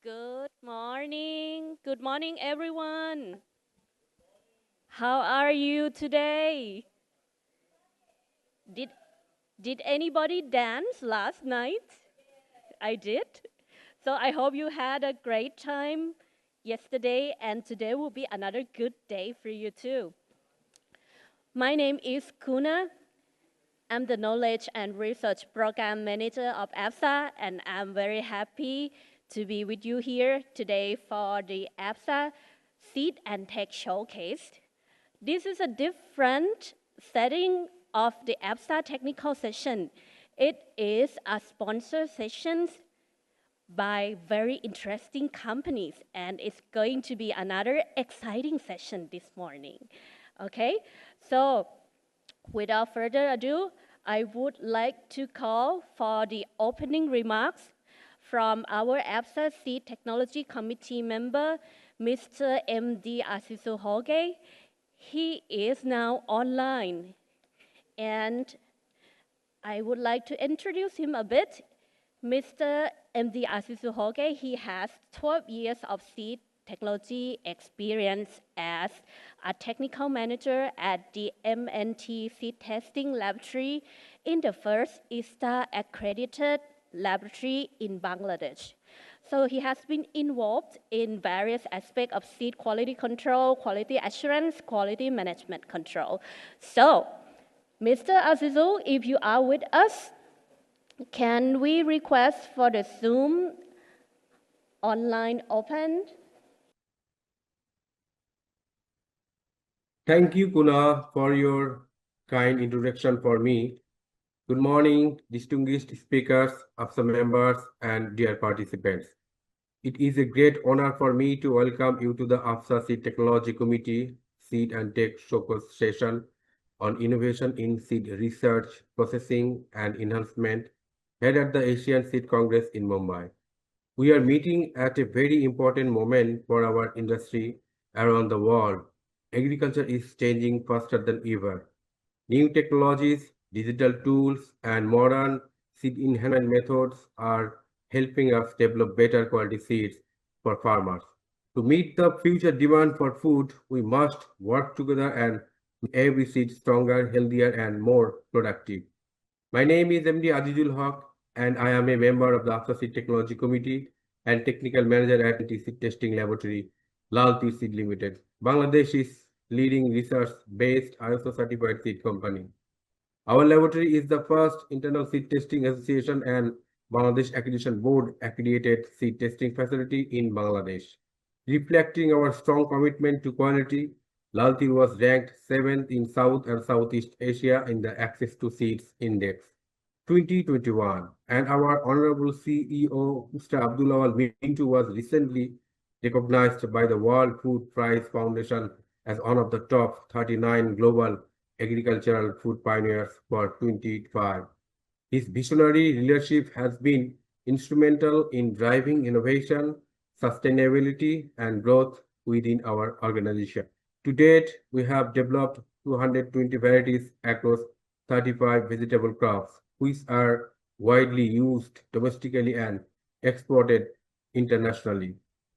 Good morning. Good morning, everyone. How are you today? Did did anybody dance last night? I did. So I hope you had a great time yesterday and today will be another good day for you too. My name is Kuna. I'm the Knowledge and Research Program Manager of APSA, and I'm very happy to be with you here today for the APSA Seed and Tech Showcase. This is a different setting of the APSA technical session. It is a sponsored session by very interesting companies, and it's going to be another exciting session this morning. Okay, so without further ado, I would like to call for the opening remarks from our APSA Seed Technology Committee member, Mr. M.D. Asisu Hoge. He is now online, and I would like to introduce him a bit. Mr. M.D. Asisu Hoge, he has 12 years of seed technology experience as a technical manager at the MNT Seed Testing Laboratory in the first ISTA accredited laboratory in Bangladesh. So he has been involved in various aspects of seed quality control, quality assurance, quality management control. So, Mr. Azizu, if you are with us, can we request for the Zoom online open? Thank you, Kuna, for your kind introduction for me. Good morning, distinguished speakers, APSA members, and dear participants. It is a great honor for me to welcome you to the APSA Seed Technology Committee Seed and Tech Showcase session on innovation in seed research, processing, and enhancement held at the Asian Seed Congress in Mumbai. We are meeting at a very important moment for our industry around the world. Agriculture is changing faster than ever. New technologies, digital tools, and modern seed enhancement methods are helping us develop better quality seeds for farmers. To meet the future demand for food, we must work together and make every seed stronger, healthier, and more productive. My name is MD Azizul Haq, and I am a member of the APSA Seed Technology Committee and Technical Manager at Seed Testing Laboratory, Lal Tir Seed Limited. Bangladesh is leading research-based ISO certified seed company. Our laboratory is the first internal seed testing association and Bangladesh Accreditation Board accredited seed testing facility in Bangladesh. Reflecting our strong commitment to quality, Laltir was ranked 7th in South and Southeast Asia in the Access to Seeds Index 2021. And our Honorable CEO, Mr. Abdullah Mintu, was recently recognized by the World Food Prize Foundation as one of the top 39 global agricultural food pioneers for 2025. His visionary leadership has been instrumental in driving innovation, sustainability, and growth within our organization. To date, we have developed 220 varieties across 35 vegetable crops, which are widely used domestically and exported internationally.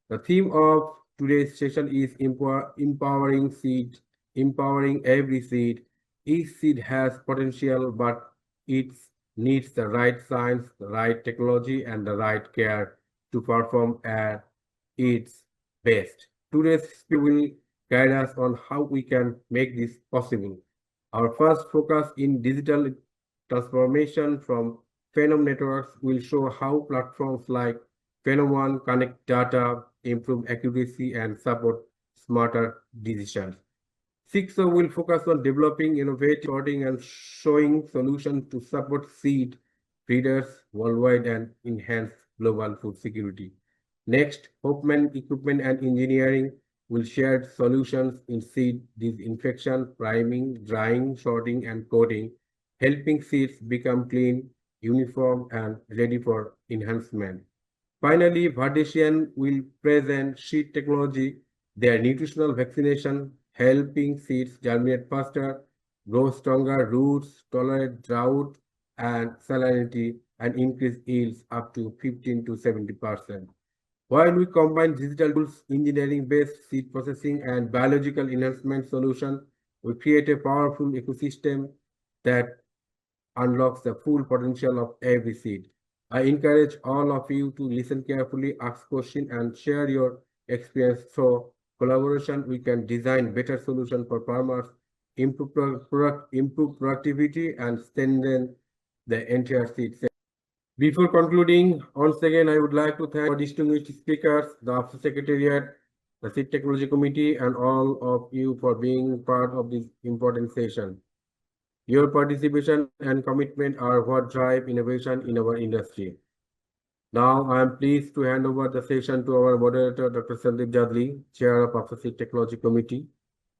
The theme of today's session is empowering seed, empowering every seed. Each seed has potential, but it needs the right science, the right technology, and the right care to perform at its best. Today's speaker will guide us on how we can make this possible. Our first focus in digital transformation from Phenom networks will show how platforms like Phenom One connect data, improve accuracy, and support smarter decisions. Sixth will focus on developing innovative sorting and showing solutions to support seed breeders worldwide and enhance global food security. Next, Hopeman Equipment and Engineering will share solutions in seed disinfection, priming, drying, sorting, and coating, helping seeds become clean, uniform, and ready for enhancement. Finally, Vardesian will present seed technology, their nutritional vaccination, helping seeds germinate faster, grow stronger roots, tolerate drought and salinity, and increase yields up to 15 to 70%. While we combine digital tools, engineering-based seed processing, and biological enhancement solution, we create a powerful ecosystem that unlocks the full potential of every seed. I encourage all of you to listen carefully, ask questions, and share your experience. Through collaboration, we can design better solutions for farmers, improve productivity, and strengthen the entire seed sector. Before concluding, once again, I would like to thank our distinguished speakers, the Office Secretariat, the Seed Technology Committee, and all of you for being part of this important session. Your participation and commitment are what drive innovation in our industry. Now, I am pleased to hand over the session to our moderator, Dr. Sandeep Jadli, Chair of Office Seed Technology Committee,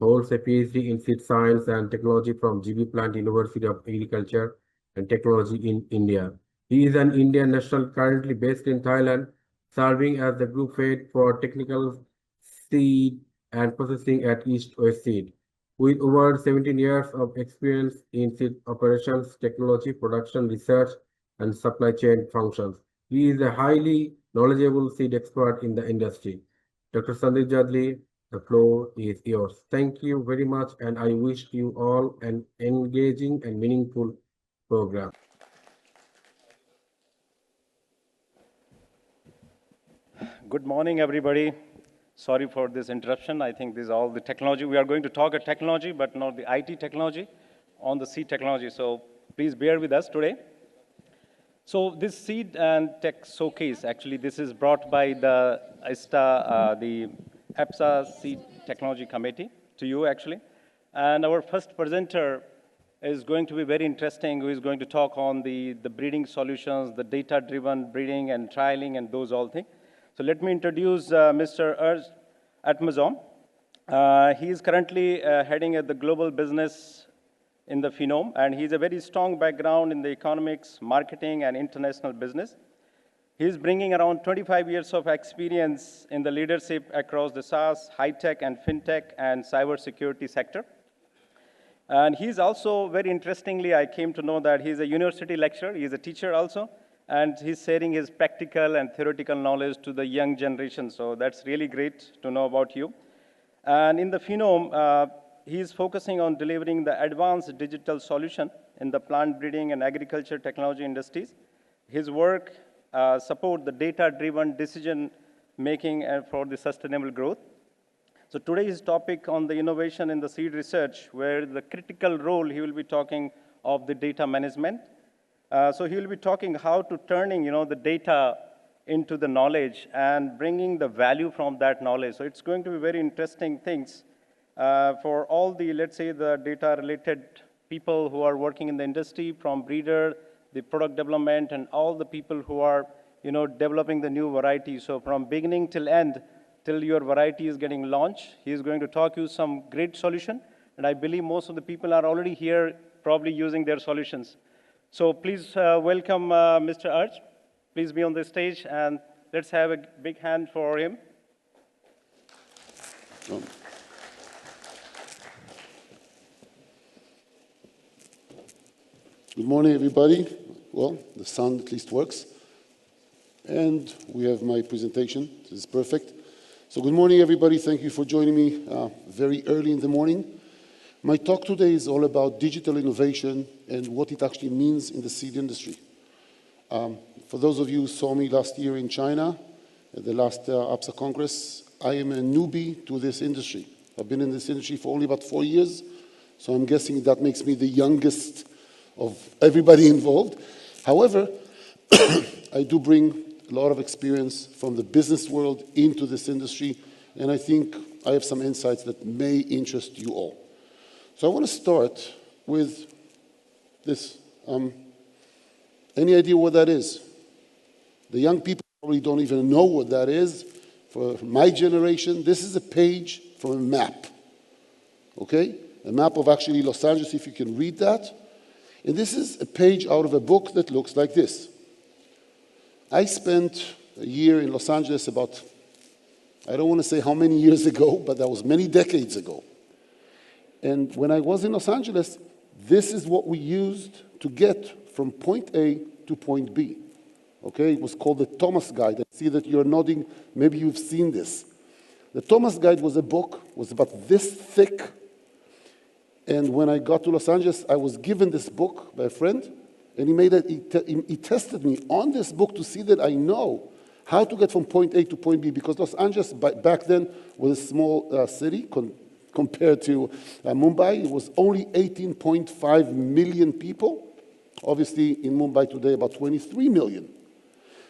who holds a PhD in Seed Science and Technology from GB Plant University of Agriculture and Technology in India. He is an Indian national currently based in Thailand, serving as the group head for technical seed and processing at East West Seed. With over 17 years of experience in seed operations, technology, production, research, and supply chain functions, he is a highly knowledgeable seed expert in the industry. Dr. Sandeep Jadli, the floor is yours. Thank you very much, and I wish you all an engaging and meaningful program. Good morning, everybody. Sorry for this interruption. I think this is all the technology. We are going to talk about technology, but not the IT technology on the seed technology. So please bear with us today. So this seed and tech showcase, actually, this is brought by the the EPSA Seed Technology Committee to you, actually. And our first presenter is going to be very interesting, who is going to talk on the breeding solutions, the data-driven breeding and trialing and those all things. So let me introduce Mr. Ernst Atmazon. He is currently heading at the global business in the Phenome, and he's a very strong background in the economics, marketing, and international business. He's bringing around 25 years of experience in the leadership across the SaaS, high-tech, and fintech, and cybersecurity sector. And he's also, very interestingly, I came to know that he's a university lecturer. He's a teacher also, and he's sharing his practical and theoretical knowledge to the young generation. So that's really great to know about you. And in the Phenome, he's focusing on delivering the advanced digital solution in the plant breeding and agriculture technology industries. His work support the data-driven decision-making for the sustainable growth. So today's topic on the innovation in the seed research, where the critical role he will be talking of the data management. So he will be talking how to turning, the data into the knowledge and bringing the value from that knowledge. So it's going to be very interesting things for all the, let's say, the data-related people who are working in the industry, from breeder, the product development, and all the people who are, developing the new varieties. So from beginning till end, till your variety is getting launched, he is going to talk you some great solution. And I believe most of the people are already here, probably using their solutions. So please welcome Mr. Arch. Please be on the stage, and let's have a big hand for him. Good morning, everybody. Well, the sound at least works. And we have my presentation. This is perfect. So good morning, everybody. Thank you for joining me very early in the morning. My talk today is all about digital innovation and what it actually means in the seed industry. For those of you who saw me last year in China, at the last APSA Congress, I am a newbie to this industry. I've been in this industry for only about 4 years, so I'm guessing that makes me the youngest of everybody involved. However, I do bring a lot of experience from the business world into this industry, and I think I have some insights that may interest you all. So I want to start with this. Any idea what that is? The young people probably don't even know what that is. For my generation, this is a page from a map, okay? A map of actually Los Angeles, if you can read that. And this is a page out of a book that looks like this. I spent a year in Los Angeles about, I don't want to say how many years ago, but that was many decades ago. And when I was in Los Angeles, this is what we used to get from point A to point B, Okay, it was called the Thomas Guide. I see that you're nodding. Maybe you've seen this. The Thomas Guide was a book, was about this thick. And when I got to Los Angeles, I was given this book by a friend, and he tested me on this book to see that I know how to get from point A to point B, because Los Angeles back then was a small city compared to Mumbai. It was only 18.5 million people. Obviously, in Mumbai today, about 23 million.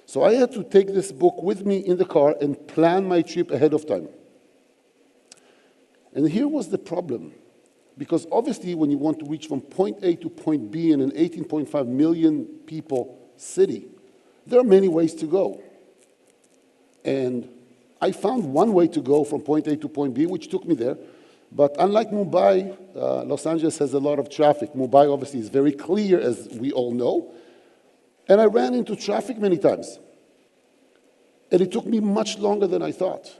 So I had to take this book with me in the car and plan my trip ahead of time. And here was the problem. Because obviously, when you want to reach from point A to point B in an 18.5 million people city, there are many ways to go. And I found one way to go from point A to point B, which took me there. But unlike Mumbai, Los Angeles has a lot of traffic. Mumbai obviously is very clear, as we all know. And I ran into traffic many times. And it took me much longer than I thought.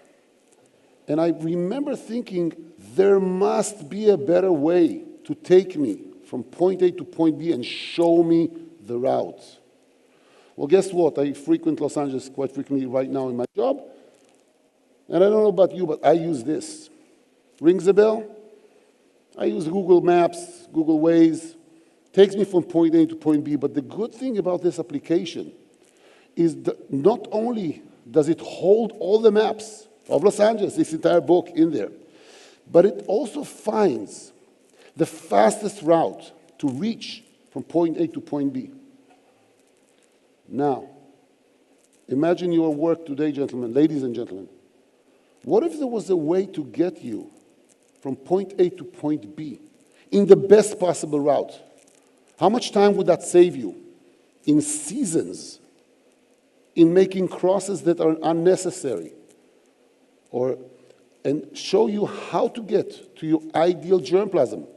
And I remember thinking, there must be a better way to take me from point A to point B and show me the route. Well, guess what? I frequent Los Angeles quite frequently right now in my job. And I don't know about you, but I use this. Rings a bell? I use Google Maps, Google Waze. Takes me from point A to point B. But the good thing about this application is that not only does it hold all the maps of Los Angeles, this entire book in there, but it also finds the fastest route to reach from point A to point B. Now, imagine your work today, gentlemen, ladies and gentlemen. What if there was a way to get you from point A to point B in the best possible route? How much time would that save you in seasons, in making crosses that are unnecessary, and show you how to get to your ideal germplasm?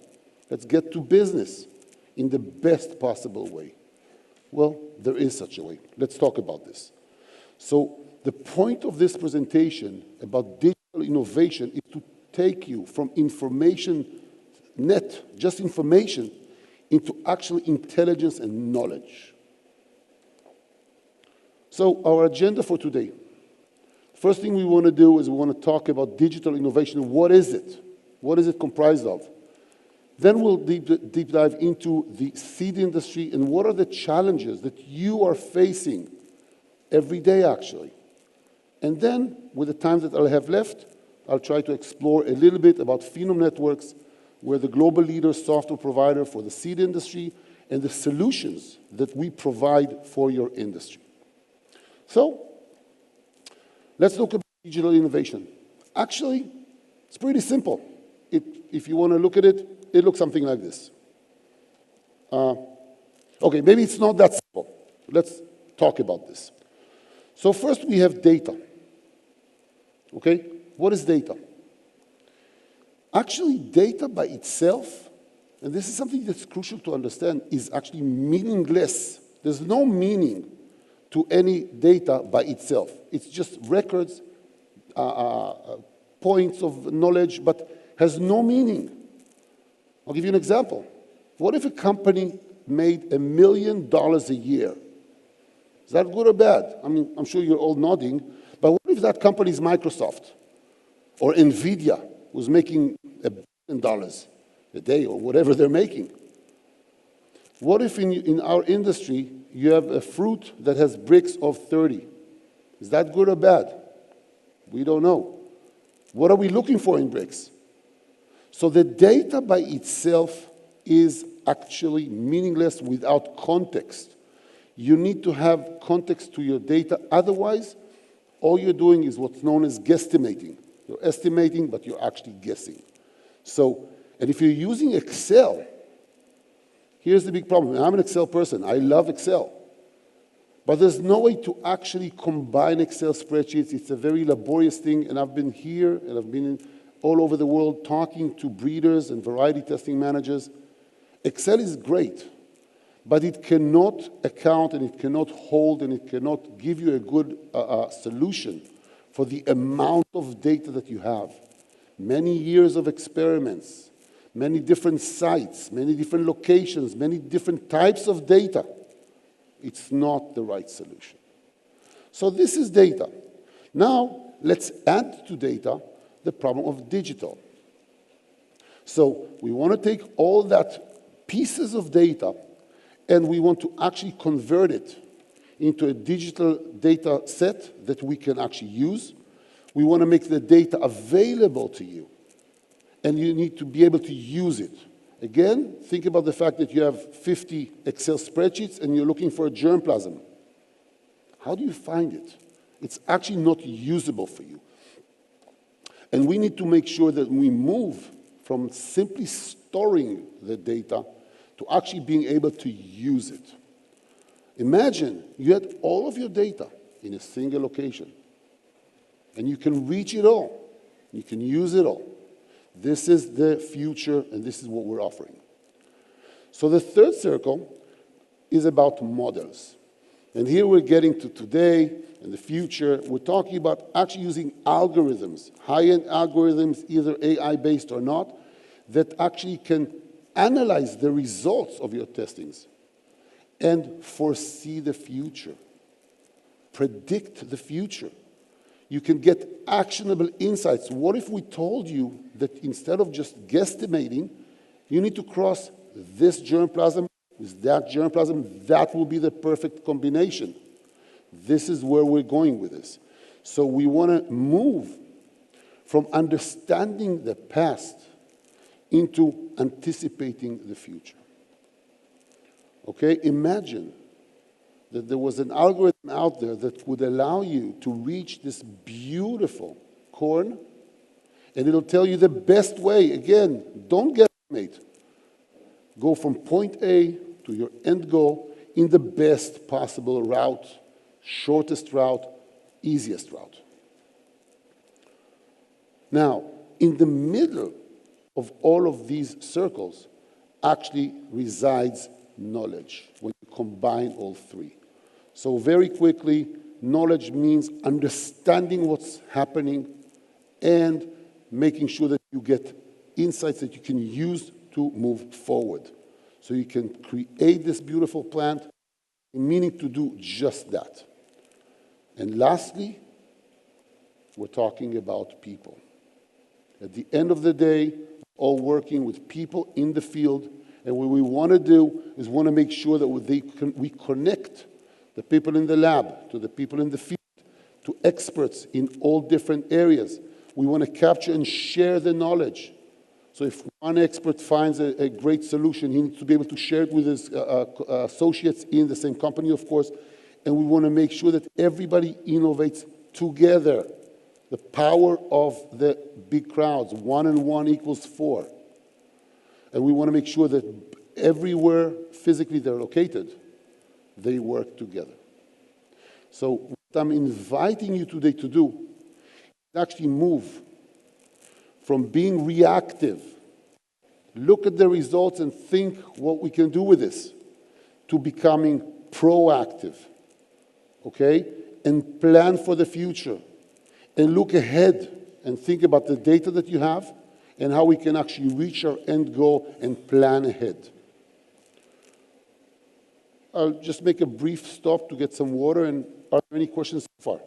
Let's get to business in the best possible way. Well, there is such a way. Let's talk about this. So the point of this presentation about digital innovation is to take you from information net, just information, into actual intelligence and knowledge. So our agenda for today. First thing we want to do is we want to talk about digital innovation. What is it? What is it comprised of? Then we'll deep dive into the seed industry and what are the challenges that you are facing every day, actually. And then, with the time that I'll have left, I'll try to explore a little bit about Phenom Networks. We're the global leader software provider for the seed industry and the solutions that we provide for your industry. So, let's look at digital innovation. Actually, it's pretty simple. If you want to look at it, it looks something like this. Okay, maybe it's not that simple. Let's talk about this. So first we have data. Okay, what is data? Actually, data by itself, and this is something that's crucial to understand, is actually meaningless. There's no meaning to any data by itself. It's just records, points of knowledge, but has no meaning. I'll give you an example. What if a company made $1 million a year? Is that good or bad? I mean, I'm sure you're all nodding, but what if that company is Microsoft or NVIDIA, who's making $1 billion a day or whatever they're making? What if in our industry you have a fruit that has bricks of 30? Is that good or bad? We don't know. What are we looking for in bricks? So the data by itself is actually meaningless without context. You need to have context to your data. Otherwise, all you're doing is what's known as guesstimating. You're estimating, but you're actually guessing. So, and if you're using Excel, here's the big problem. I'm an Excel person. I love Excel. But there's no way to actually combine Excel spreadsheets. It's a very laborious thing, and I've been here, and I've been all over the world talking to breeders and variety testing managers. Excel is great, but it cannot account, and it cannot hold, and it cannot give you a good solution for the amount of data that you have. Many years of experiments, many different sites, many different locations, many different types of data. It's not the right solution. So this is data. Now, let's add to data the problem of digital. So we want to take all that pieces of data and we want to actually convert it into a digital data set that we can actually use. We want to make the data available to you, and you need to be able to use it. Again, think about the fact that you have 50 Excel spreadsheets and you're looking for a germplasm. How do you find it? It's actually not usable for you. And we need to make sure that we move from simply storing the data to actually being able to use it. Imagine you had all of your data in a single location, and you can reach it all. You can use it all. This is the future, and this is what we're offering. So the third circle is about models. And here we're getting to today and the future. We're talking about actually using algorithms, high-end algorithms, either AI-based or not, that actually can analyze the results of your testings and foresee the future, predict the future. You can get actionable insights. What if we told you that instead of just guesstimating, you need to cross this germplasm with that germplasm? That will be the perfect combination. This is where we're going with this. So we want to move from understanding the past into anticipating the future. Okay, imagine that there was an algorithm out there that would allow you to reach this beautiful corn, and it'll tell you the best way. Again, don't guesstimate. Go from point A to your end goal in the best possible route, shortest route, easiest route. Now, in the middle of all of these circles actually resides knowledge when you combine all three. So very quickly, knowledge means understanding what's happening and making sure that you get insights that you can use to move forward. So you can create this beautiful plant, meaning to do just that. And lastly, we're talking about people. At the end of the day, all working with people in the field, and what we want to do is want to make sure that we connect the people in the lab to the people in the field, to experts in all different areas. We want to capture and share the knowledge. So if one expert finds a great solution, he needs to be able to share it with his associates in the same company, of course, and we want to make sure that everybody innovates together. The power of the big crowds, 1 and 1 equals 4. And we want to make sure that everywhere physically they're located, they work together. So what I'm inviting you today to do is actually move from being reactive, look at the results and think what we can do with this, to becoming proactive, okay? And plan for the future. And look ahead and think about the data that you have and how we can actually reach our end goal and plan ahead. I'll just make a brief stop to get some water, and are there any questions so far?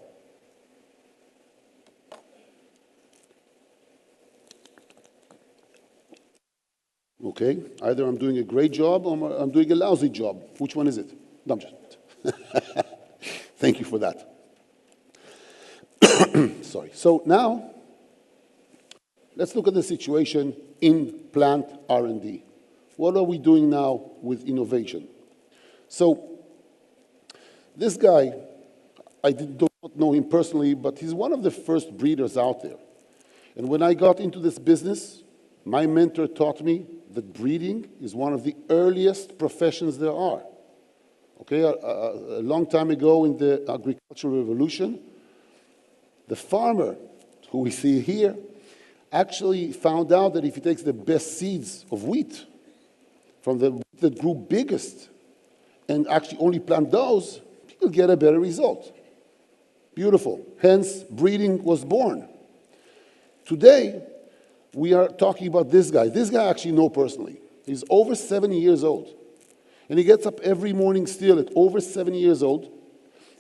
Okay, either I'm doing a great job or I'm doing a lousy job. Which one is it? No, I'm just... Thank you for that. Sorry. So now, let's look at the situation in plant R&D. What are we doing now with innovation? So this guy, I don't know him personally, but he's one of the first breeders out there. And when I got into this business, my mentor taught me that breeding is one of the earliest professions there are. Okay, a long time ago in the agricultural revolution, the farmer, who we see here, actually found out that if he takes the best seeds of wheat from the wheat that grew biggest and actually only plant those, he'll get a better result. Beautiful. Hence, breeding was born. Today, we are talking about this guy. This guy I actually know personally. He's over 70 years old. And he gets up every morning still at over 70 years old.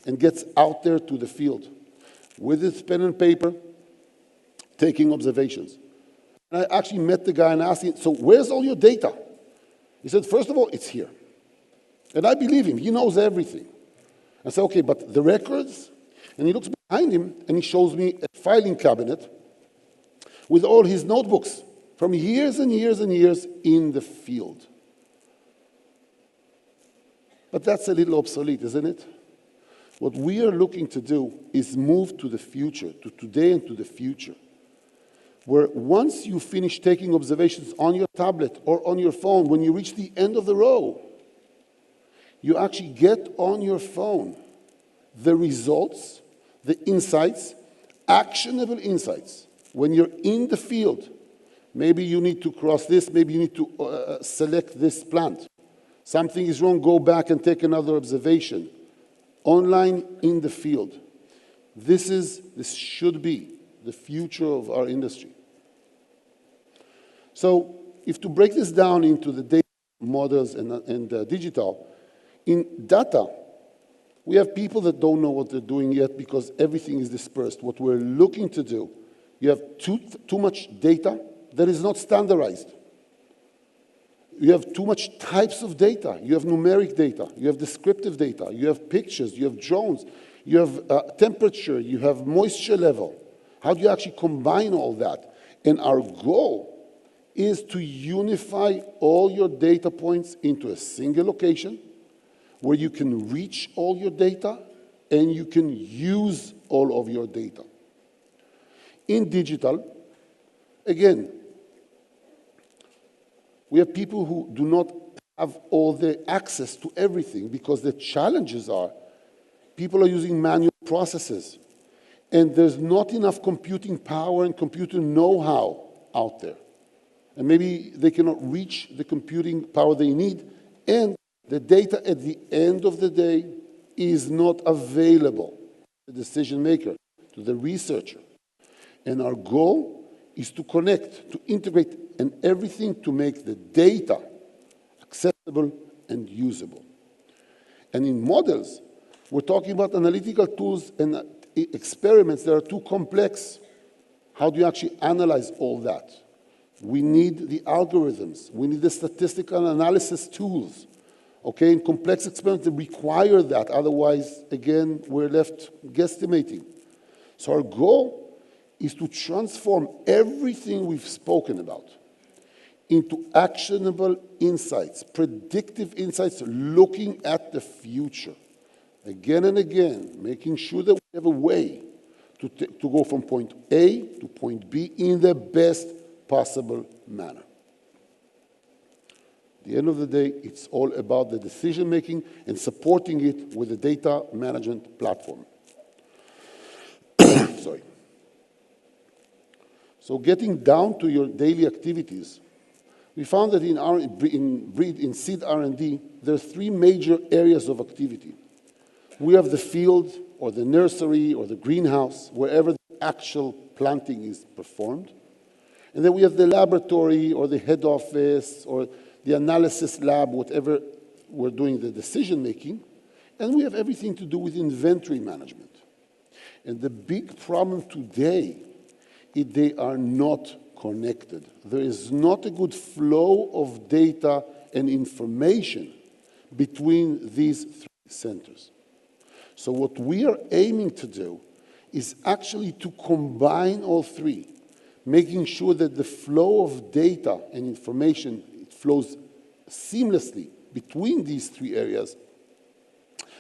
and gets out there to the field with his pen and paper, taking observations. And I actually met the guy and asked him, so where's all your data? He said, first of all, it's here. And I believe him. He knows everything. I said, okay, but the records? And he looks behind him and he shows me a filing cabinet with all his notebooks from years and years and years in the field. But that's a little obsolete, isn't it? What we are looking to do is move to the future, to today and to the future, where once you finish taking observations on your tablet or on your phone, when you reach the end of the row, you actually get on your phone the results, the insights, actionable insights. When you're in the field, maybe you need to cross this, maybe you need to select this plant. Something is wrong, go back and take another observation. Online, in the field. This should be the future of our industry. So if to break this down into the data models and digital, in data, we have people that don't know what they're doing yet because everything is dispersed. What we're looking to do, you have too much data that is not standardized. You have too much types of data. You have numeric data. You have descriptive data. You have pictures. You have drones. You have temperature. You have moisture level. How do you actually combine all that? And our goal is to unify all your data points into a single location where you can reach all your data and you can use all of your data. In digital, again, we have people who do not have all the access to everything because the challenges are people are using manual processes and there's not enough computing power and computing know-how out there. And maybe they cannot reach the computing power they need, and the data at the end of the day is not available to the decision maker, to the researcher. And our goal is to connect, to integrate, and everything to make the data accessible and usable. And in models, we're talking about analytical tools and experiments that are too complex. How do you actually analyze all that? We need the algorithms. We need the statistical analysis tools. Okay, and complex experiments that require that. Otherwise, again, we're left guesstimating. So our goal is to transform everything we've spoken about into actionable insights, predictive insights, looking at the future. Again and again, making sure that we have a way to go from point A to point B in the best possible manner. At the end of the day, it's all about the decision-making and supporting it with a data management platform. Sorry. So getting down to your daily activities, we found that in seed R&D, there are three major areas of activity. We have the field, or the nursery, or the greenhouse, wherever the actual planting is performed. And then we have the laboratory, or the head office, or the analysis lab, whatever we're doing the decision-making. And we have everything to do with inventory management. And the big problem today is they are not connected. There is not a good flow of data and information between these three centers. So what we are aiming to do is actually to combine all three, making sure that the flow of data and information flows seamlessly between these three areas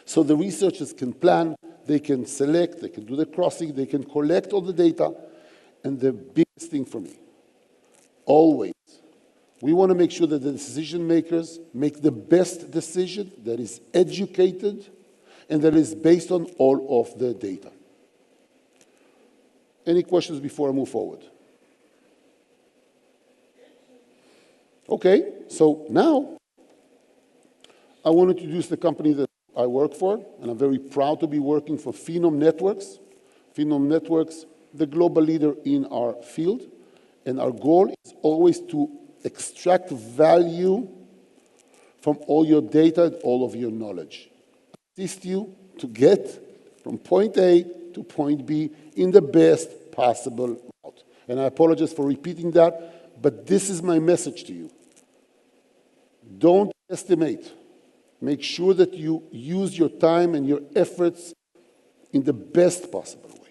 so the researchers can plan, they can select, they can do the crossing, they can collect all the data. And the biggest thing for me, always, we want to make sure that the decision makers make the best decision that is educated and that is based on all of the data. Any questions before I move forward? Okay, so now I want to introduce the company that I work for, and I'm very proud to be working for Phenom Networks. Phenom Networks, the global leader in our field, and our goal is always to extract value from all your data and all of your knowledge. Assist you to get from point A to point B in the best possible route. And I apologize for repeating that, but this is my message to you. Don't estimate. Make sure that you use your time and your efforts in the best possible way.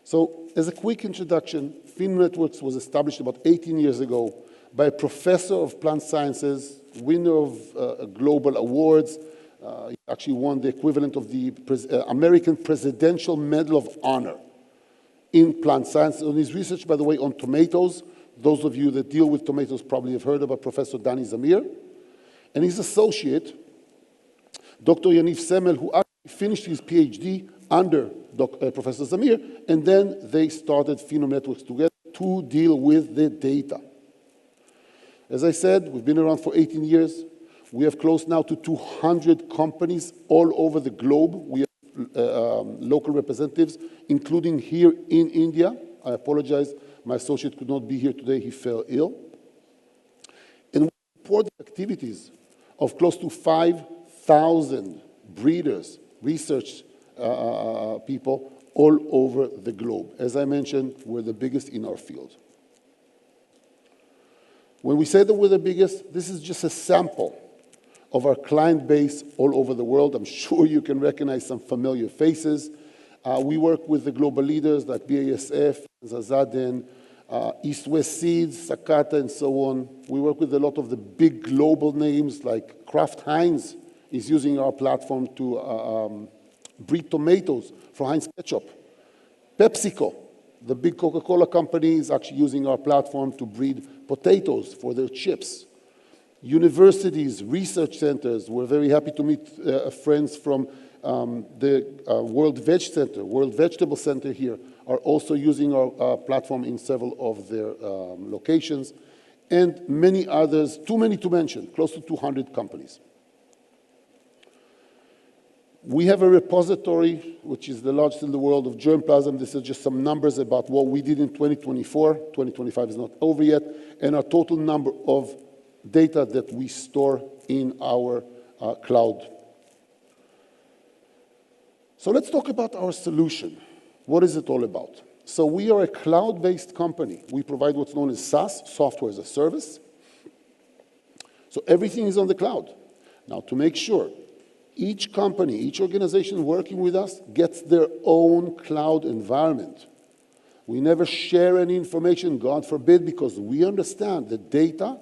So, as a quick introduction, Phenom Networks was established about 18 years ago by a professor of plant sciences, winner of global awards. He actually won the equivalent of the American Presidential Medal of Honor in plant science. On his research, by the way, on tomatoes. Those of you that deal with tomatoes probably have heard about Professor Danny Zamir. And his associate, Dr. Yaniv Semel, who actually finished his PhD under Professor Zamir, and then they started Phenom Networks together to deal with the data. As I said, we've been around for 18 years. We have close now to 200 companies all over the globe. We have local representatives, including here in India. I apologize, my associate could not be here today, he fell ill. And we support the activities of close to 5,000 breeders, research people all over the globe. As I mentioned, we're the biggest in our field. When we say that we're the biggest, this is just a sample of our client base all over the world. I'm sure you can recognize some familiar faces. We work with the global leaders like BASF, Zazaden, East West Seeds, Sakata, and so on. We work with a lot of the big global names like Kraft Heinz is using our platform to breed tomatoes for Heinz ketchup. PepsiCo, the big Coca-Cola company, is actually using our platform to breed potatoes for their chips. Universities, research centers, we're very happy to meet friends from the World Veg Center, World Vegetable Center here, are also using our platform in several of their locations, and many others, too many to mention, close to 200 companies. We have a repository, which is the largest in the world, of germplasm. This is just some numbers about what we did in 2024. 2025 is not over yet, and our total number of data that we store in our cloud. So let's talk about our solution. What is it all about? So we are a cloud-based company. We provide what's known as SaaS, software as a service. So everything is on the cloud. Now, to make sure each company, each organization working with us gets their own cloud environment. We never share any information, God forbid, because we understand that data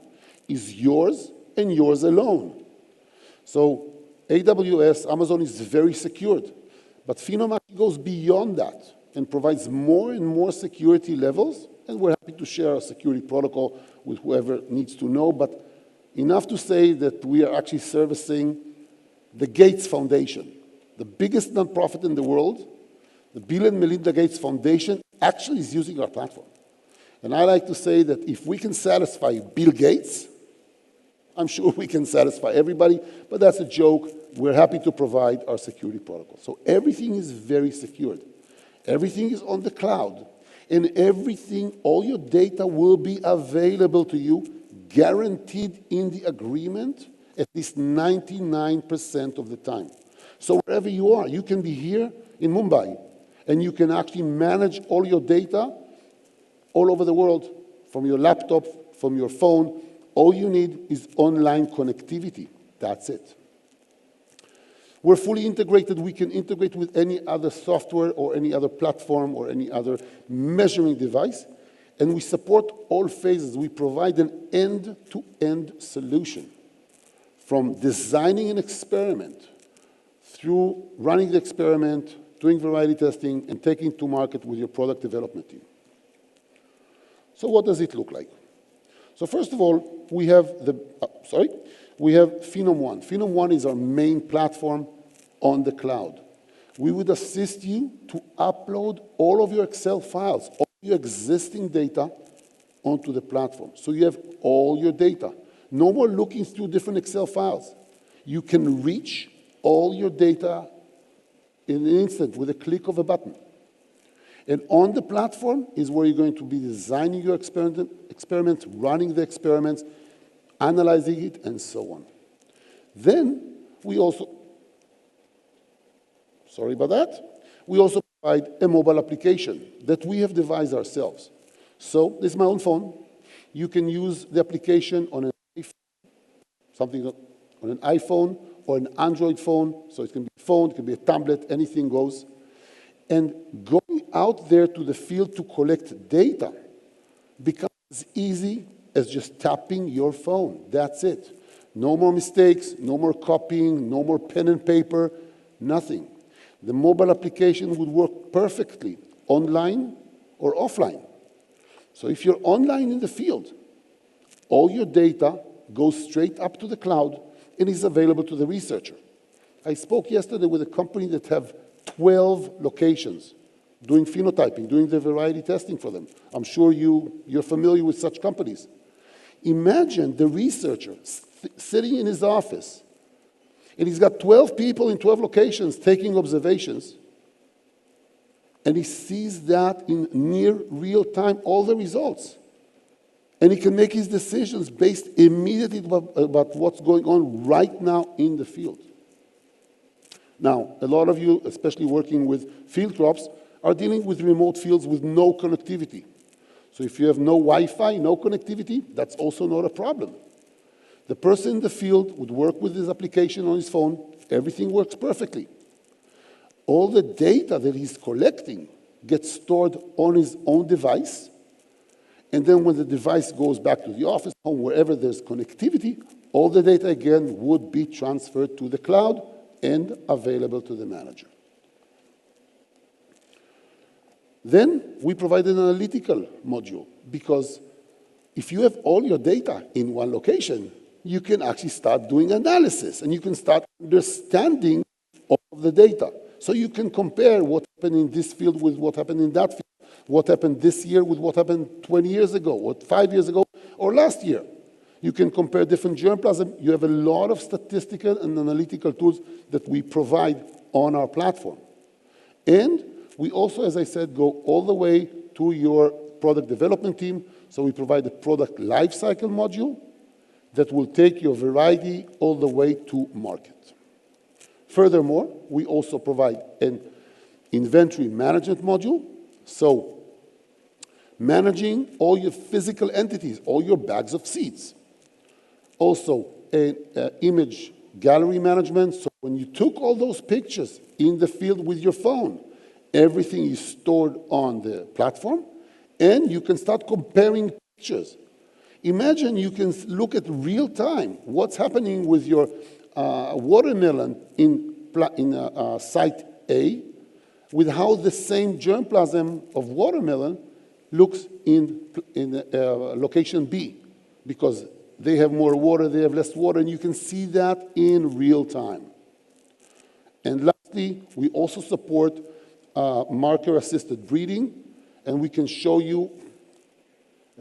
is yours and yours alone. So AWS, Amazon is very secured, but Phenom goes beyond that and provides more and more security levels, and we're happy to share our security protocol with whoever needs to know, but enough to say that we are actually servicing the Gates Foundation, the biggest nonprofit in the world. The Bill and Melinda Gates Foundation actually is using our platform. And I like to say that if we can satisfy Bill Gates, I'm sure we can satisfy everybody, but that's a joke. We're happy to provide our security protocol. So everything is very secured. Everything is on the cloud. And everything, all your data will be available to you, guaranteed in the agreement, at least 99% of the time. So wherever you are, you can be here in Mumbai, and you can actually manage all your data all over the world, from your laptop, from your phone. All you need is online connectivity. That's it. We're fully integrated. We can integrate with any other software or any other platform or any other measuring device. And we support all phases. We provide an end-to-end solution, from designing an experiment through running the experiment, doing variety testing, and taking it to market with your product development team. So what does it look like? So first of all, we have Phenom One. Phenom One is our main platform on the cloud. We would assist you to upload all of your Excel files, all your existing data onto the platform. So you have all your data. No more looking through different Excel files. You can reach all your data in an instant with a click of a button. And on the platform is where you're going to be designing your experiments, running the experiments, analyzing it, and so on. Then we also Sorry about that. We also provide a mobile application that we have devised ourselves. So this is my own phone. You can use the application on something on an iPhone or an Android phone. So it can be a phone, it can be a tablet, anything goes. And going out there to the field to collect data becomes as easy as just tapping your phone. That's it. No more mistakes, no more copying, no more pen and paper, nothing. The mobile application would work perfectly online or offline. So if you're online in the field, all your data goes straight up to the cloud and is available to the researcher. I spoke yesterday with a company that have 12 locations doing phenotyping, doing the variety testing for them. I'm sure you're familiar with such companies. Imagine the researcher sitting in his office, and he's got 12 people in 12 locations taking observations, and he sees that in near real time, all the results. And he can make his decisions based immediately about what's going on right now in the field. Now, a lot of you, especially working with field crops, are dealing with remote fields with no connectivity. So if you have no Wi-Fi, no connectivity, that's also not a problem. The person in the field would work with his application on his phone. Everything works perfectly. All the data that he's collecting gets stored on his own device. And then when the device goes back to the office, home, wherever there's connectivity, all the data again would be transferred to the cloud and available to the manager. Then we provide an analytical module, because if you have all your data in one location, you can actually start doing analysis, and you can start understanding all of the data. So you can compare what happened in this field with what happened in that field, what happened this year with what happened 20 years ago, or 5 years ago, or last year. You can compare different germplasm. You have a lot of statistical and analytical tools that we provide on our platform. And we also, as I said, go all the way to your product development team. So we provide a product lifecycle module that will take your variety all the way to market. Furthermore, we also provide an inventory management module. So managing all your physical entities, all your bags of seeds. Also, an image gallery management. So when you took all those pictures in the field with your phone, everything is stored on the platform, and you can start comparing pictures. Imagine you can look at real time what's happening with your watermelon in site A with how the same germplasm of watermelon looks in location B, because they have more water, they have less water, and you can see that in real time. And lastly, we also support marker-assisted breeding, and we can show you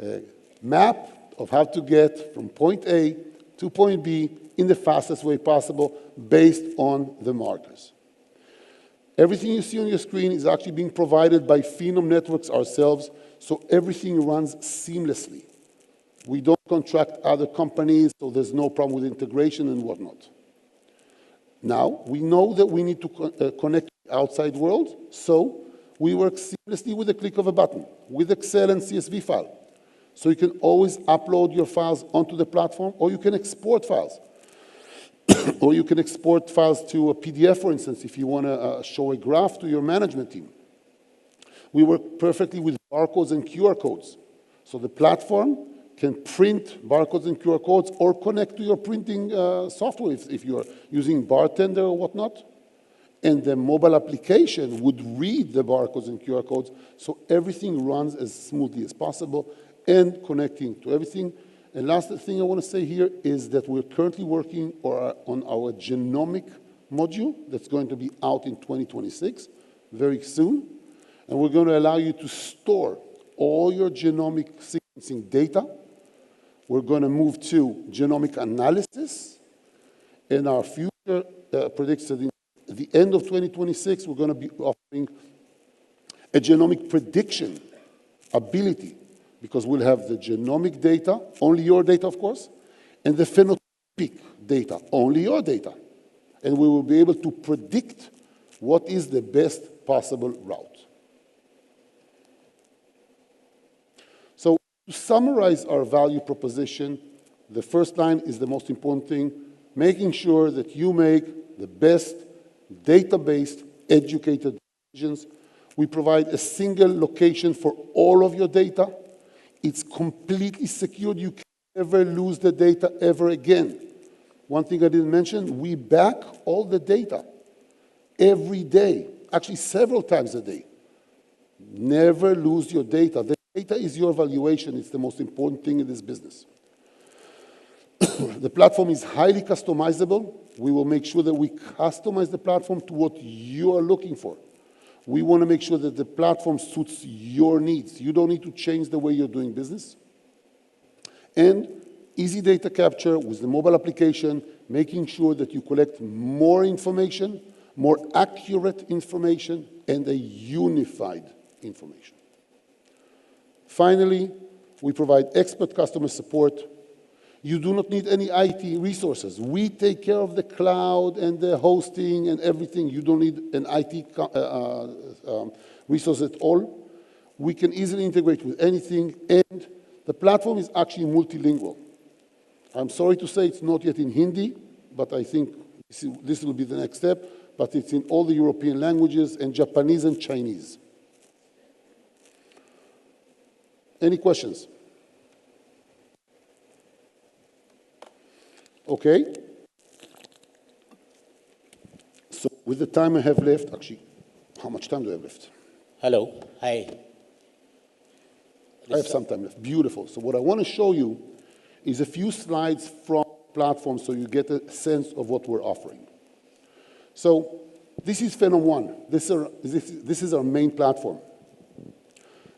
a map of how to get from point A to point B in the fastest way possible based on the markers. Everything you see on your screen is actually being provided by Phenom Networks ourselves, so everything runs seamlessly. We don't contract other companies, so there's no problem with integration and whatnot. Now, we know that we need to connect to the outside world, so we work seamlessly with the click of a button, with Excel and CSV file. So you can always upload your files onto the platform, or you can export files. Or you can export files to a PDF, for instance, if you want to show a graph to your management team. We work perfectly with barcodes and QR codes. So the platform can print barcodes and QR codes or connect to your printing software if you're using Bartender or whatnot. And the mobile application would read the barcodes and QR codes, so everything runs as smoothly as possible and connecting to everything. And last thing I want to say here is that we're currently working on our genomic module that's going to be out in 2026, very soon. And we're going to allow you to store all your genomic sequencing data. We're going to move to genomic analysis. And our future predicts that at the end of 2026, we're going to be offering a genomic prediction ability, because we'll have the genomic data, only your data, of course, and the phenotypic data, only your data. And we will be able to predict What is the best possible route? So to summarize our value proposition, the first line is the most important thing, making sure that you make the best data-based, educated decisions. We provide a single location for all of your data. It's completely secured. You can never lose the data ever again. One thing I didn't mention, we back all the data every day, actually several times a day. Never lose your data. The data is your valuation. It's the most important thing in this business. The platform is highly customizable. We will make sure that we customize the platform to what you are looking for. We want to make sure that the platform suits your needs. You don't need to change the way you're doing business. And easy data capture with the mobile application, making sure that you collect more information, more accurate information, and a unified information. Finally, we provide expert customer support. You do not need any IT resources. We take care of the cloud and the hosting and everything. You don't need an IT resource at all. We can easily integrate with anything, and the platform is actually multilingual. I'm sorry to say it's not yet in Hindi, but I think this will be the next step, but it's in all the European languages and Japanese and Chinese. Any questions? Okay. So with the time I have left, actually, how much time do I have left? Hello, hi. I have some time left. Beautiful. So what I want to show you is a few slides from the platform so you get a sense of what we're offering. So this is Phenom 1. This is our main platform.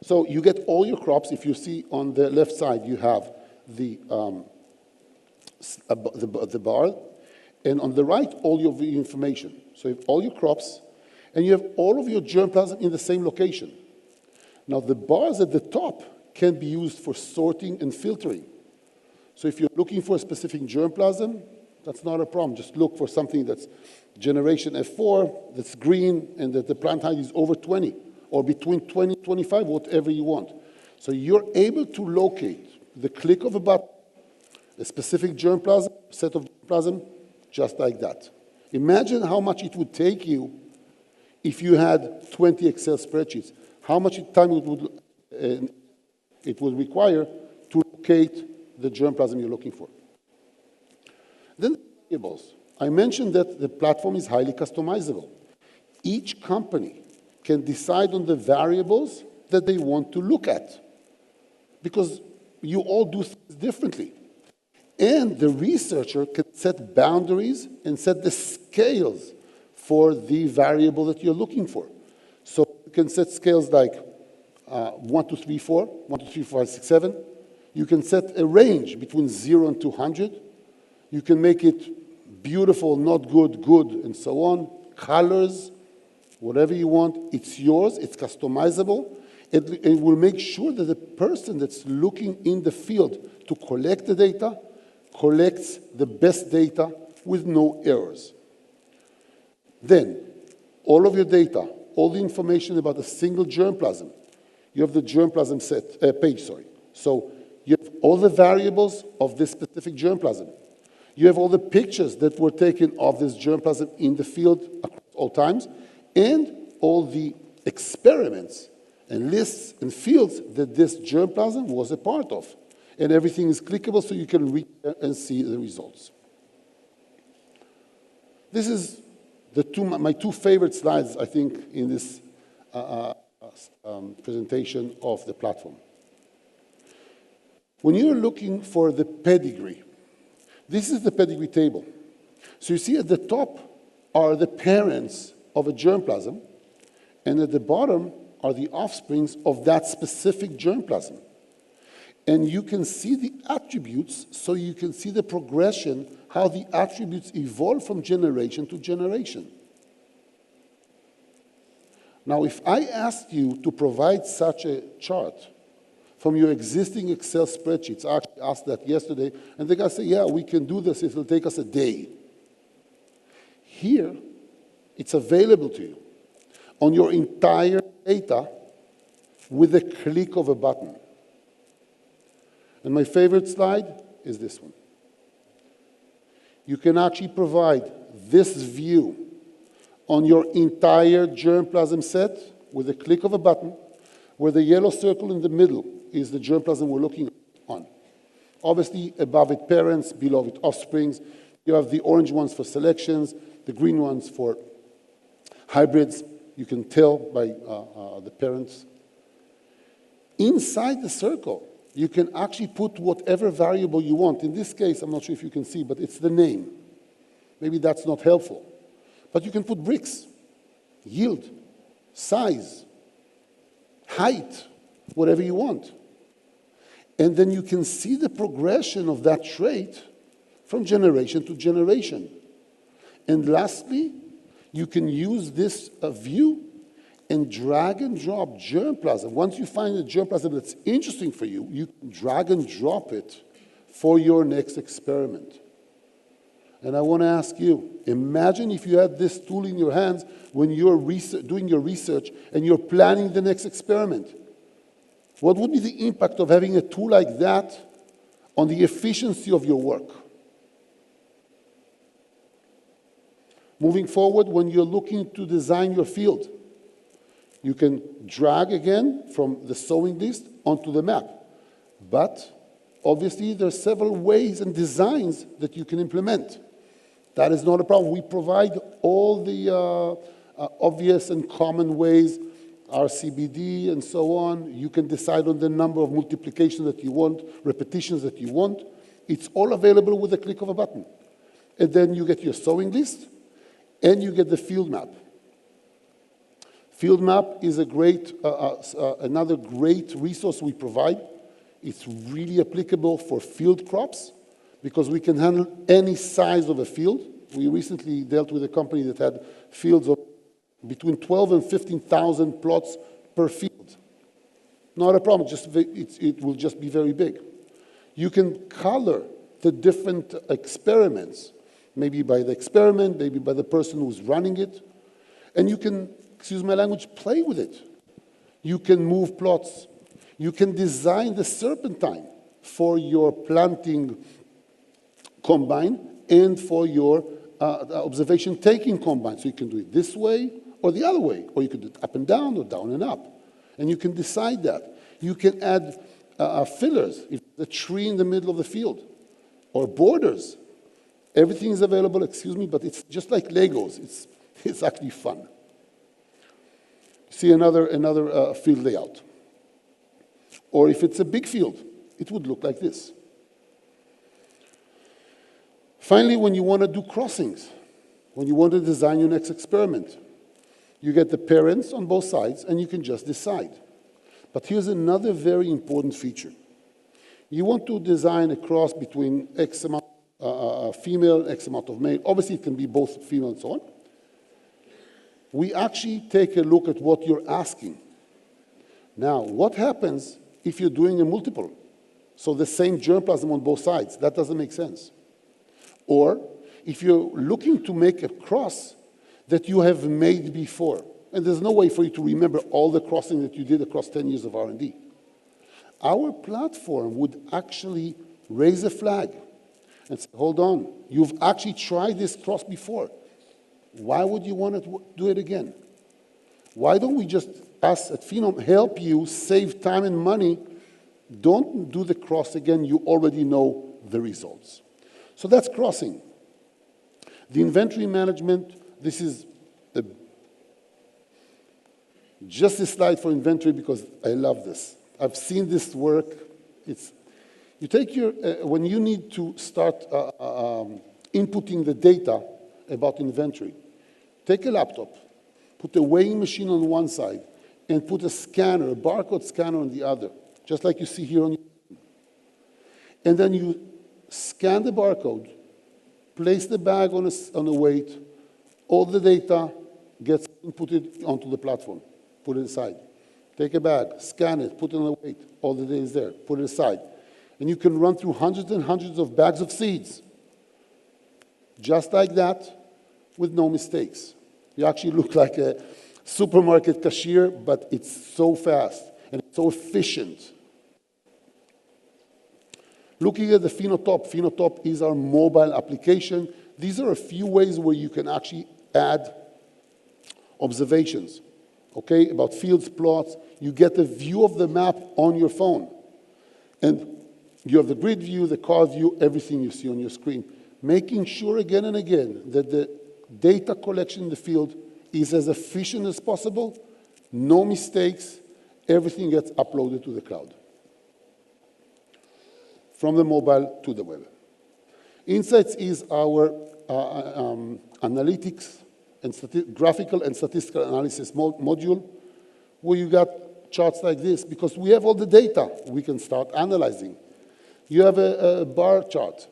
So you get all your crops. If you see on the left side, you have the bar, and on the right, all your information. So you have all your crops, and you have all of your germplasm in the same location. Now, the bars at the top can be used for sorting and filtering. So if you're looking for a specific germplasm, that's not a problem. Just look for something that's generation F4, that's green, and that the plant height is over 20, or between 20 and 25, whatever you want. So you're able to locate the click of a button, a specific germplasm, set of germplasm, just like that. Imagine how much it would take you if you had 20 Excel spreadsheets. How much time it would require to locate the germplasm you're looking for. Then the variables. I mentioned that the platform is highly customizable. Each company can decide on the variables that they want to look at, because you all do things differently. And the researcher can set boundaries and set the scales for the variable that you're looking for. So you can set scales like 1, 2, 3, 4, 1, 2, 3, 4, 5, 6, 7. You can set a range between 0 and 200. You can make it beautiful, not good, good, and so on. Colors, whatever you want, it's yours, it's customizable. It will make sure that the person that's looking in the field to collect the data collects the best data with no errors. Then, all of your data, all the information about a single germplasm, you have the germplasm page. So you have all the variables of this specific germplasm. You have all the pictures that were taken of this germplasm in the field across all times, and all the experiments and lists and fields that this germplasm was a part of. And everything is clickable so you can read and see the results. This is my two favorite slides, I think, in this presentation of the platform. When you're looking for the pedigree, this is the pedigree table. So you see at the top are the parents of a germplasm, and at the bottom are the offsprings of that specific germplasm. And you can see the attributes, so you can see the progression, how the attributes evolve from generation to generation. Now, if I asked you to provide such a chart from your existing Excel spreadsheets, I actually asked that yesterday, and the guy said, yeah, we can do this, it'll take us a day. Here, It's available to you on your entire data with a click of a button. And my favorite slide is this one. You can actually provide this view on your entire germplasm set with a click of a button, where the yellow circle in the middle is the germplasm we're looking on. Obviously, above it, parents, below it, offsprings. You have the orange ones for selections, the green ones for hybrids. You can tell by the parents. Inside the circle, you can actually put whatever variable you want. In this case, I'm not sure if you can see, but it's the name. Maybe that's not helpful. But you can put bricks, yield, size, height, whatever you want. And then you can see the progression of that trait from generation to generation. And lastly, you can use this view and drag and drop germplasm. Once you find a germplasm that's interesting for you, you can drag and drop it for your next experiment. And I want to ask you, imagine if you had this tool in your hands when you're doing your research and you're planning the next experiment. What would be the impact of having a tool like that on the efficiency of your work? Moving forward, when you're looking to design your field, you can drag again from the sowing list onto the map. But obviously, there are several ways and designs that you can implement. That is not a problem. We provide all the obvious and common ways, RCBD and so on. You can decide on the number of multiplications that you want, repetitions that you want. It's all available with a click of a button. And then you get your sowing list, and you get the field map. Field map is a great, another great resource we provide. It's really applicable for field crops because we can handle any size of a field. We recently dealt with a company that had fields of between 12 and 15,000 plots per field. Not a problem, it will just be very big. You can color the different experiments, maybe by the experiment, maybe by the person who's running it. And you can, excuse my language, play with it. You can move plots. You can design the serpentine for your planting combine and for your observation taking combine. So you can do it this way or the other way, or you can do it up and down or down and up. And you can decide that. You can add fillers, if the tree in the middle of the field, or borders. Everything is available, excuse me, but it's just like Legos. It's actually fun. See another field layout. Or if it's a big field, it would look like this. Finally, when you want to do crossings, when you want to design your next experiment, you get the parents on both sides, and you can just decide. But here's another very important feature. You want to design a cross between X amount female, X amount of male. Obviously, it can be both female and so on. We actually take a look at what you're asking. Now, what happens if you're doing a multiple? So the same germplasm on both sides. That doesn't make sense. Or if you're looking to make a cross that you have made before, and there's no way for you to remember all the crossing that you did across 10 years of R&D. Our platform would actually raise a flag and say, hold on, you've actually tried this cross before. Why would you want to do it again? Why don't we just, us at Phenom, help you save time and money? Don't do the cross again. You already know the results. So that's crossing. The inventory management, this is just a slide for inventory because I love this. I've seen this work. You take your, when you need to start inputting the data about inventory, take a laptop, put a weighing machine on one side, and put a scanner, a barcode scanner on the other, just like you see here on your. And then you scan the barcode, place the bag on a weight, all the data gets inputted onto the platform, put it aside. Take a bag, scan it, put it on a weight, all the data is there, put it aside. And you can run through hundreds and hundreds of bags of seeds, just like that, with no mistakes. You actually look like a supermarket cashier, but it's so fast and it's so efficient. Looking at the Phenotop, Phenotop is our mobile application. These are a few ways where you can actually add observations, okay, about fields, plots. You get a view of the map on your phone. And you have the grid view, the car view, everything you see on your screen. Making sure again and again that the data collection in the field is as efficient as possible, no mistakes, everything gets uploaded to the cloud. From the mobile to the web. Insights is our analytics and graphical and statistical analysis module, where you got charts like this, because we have all the data we can start analyzing. You have a bar chart.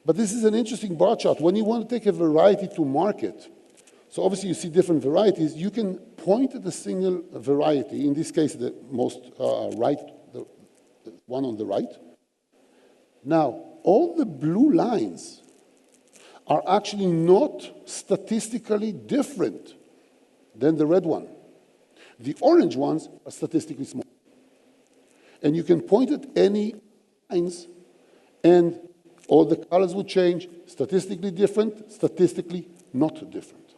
But this is an interesting bar chart. When you want to take a variety to market, so obviously you see different varieties, you can point at a single variety, in this case the most right, the one on the right. Now, all the blue lines are actually not statistically different than the red one. The orange ones are statistically small. And you can point at any lines and all the colors will change, statistically different, statistically not different.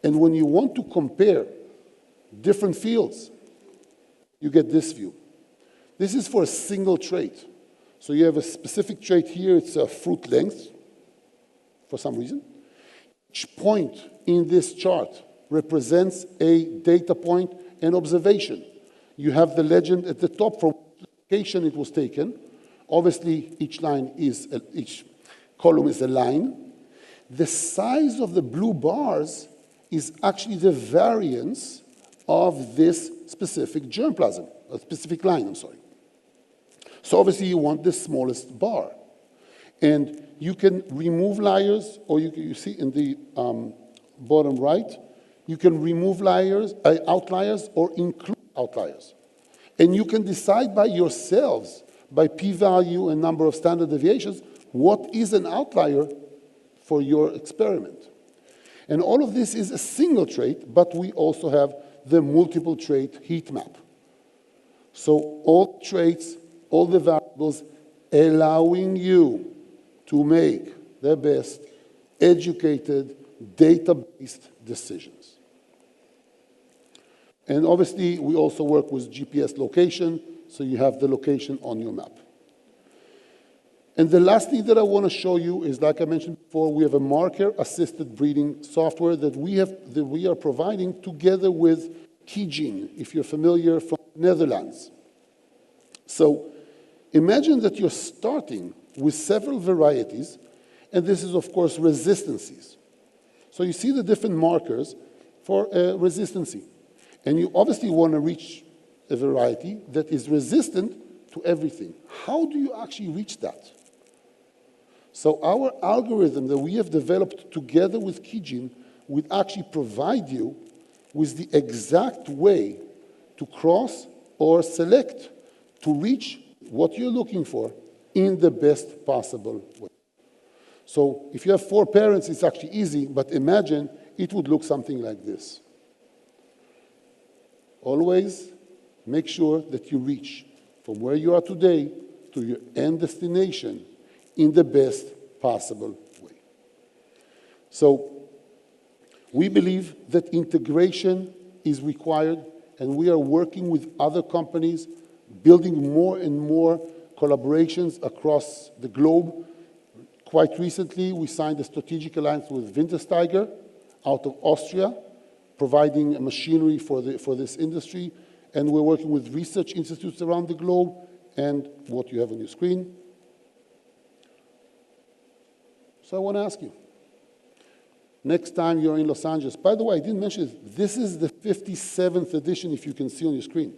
And when you want to compare different fields, you get this view. This is for a single trait. So you have a specific trait here, it's a fruit length, for some reason. Each point in this chart represents a data point and observation. You have the legend at the top from which location it was taken. Obviously, each column is a line. The size of the blue bars is actually the variance of this specific germplasm, a specific line, I'm sorry. So obviously you want the smallest bar. And you can remove layers, or you see in the bottom right, you can remove outliers or include outliers. And you can decide by yourselves, by p-value and number of standard deviations, what is an outlier for your experiment. And all of this is a single trait, but we also have the multiple trait heat map. So all traits, all the variables, allowing you to make the best educated, data-based decisions. And obviously, we also work with GPS location, so you have the location on your map. And the last thing that I want to show you is, like I mentioned before, we have a marker-assisted breeding software that we are providing together with Keygene, if you're familiar, from the Netherlands. So imagine that you're starting with several varieties, and this is, of course, resistances. So you see the different markers for resistancy. And you obviously want to reach a variety that is resistant to everything. How do you actually reach that? So our algorithm that we have developed together with Keygene would actually provide you with the exact way to cross or select to reach what you're looking for in the best possible way. So if you have 4 parents, it's actually easy, but imagine it would look something like this. Always make sure that you reach from where you are today to your end destination in the best possible way. So we believe that integration is required, and we are working with other companies, building more and more collaborations across the globe. Quite recently, we signed a strategic alliance with Wintersteiger out of Austria, providing machinery for this industry, and we're working with research institutes around the globe, and what you have on your screen. So I want to ask you, next time you're in Los Angeles, by the way, I didn't mention this is the 57th edition, if you can see on your screen.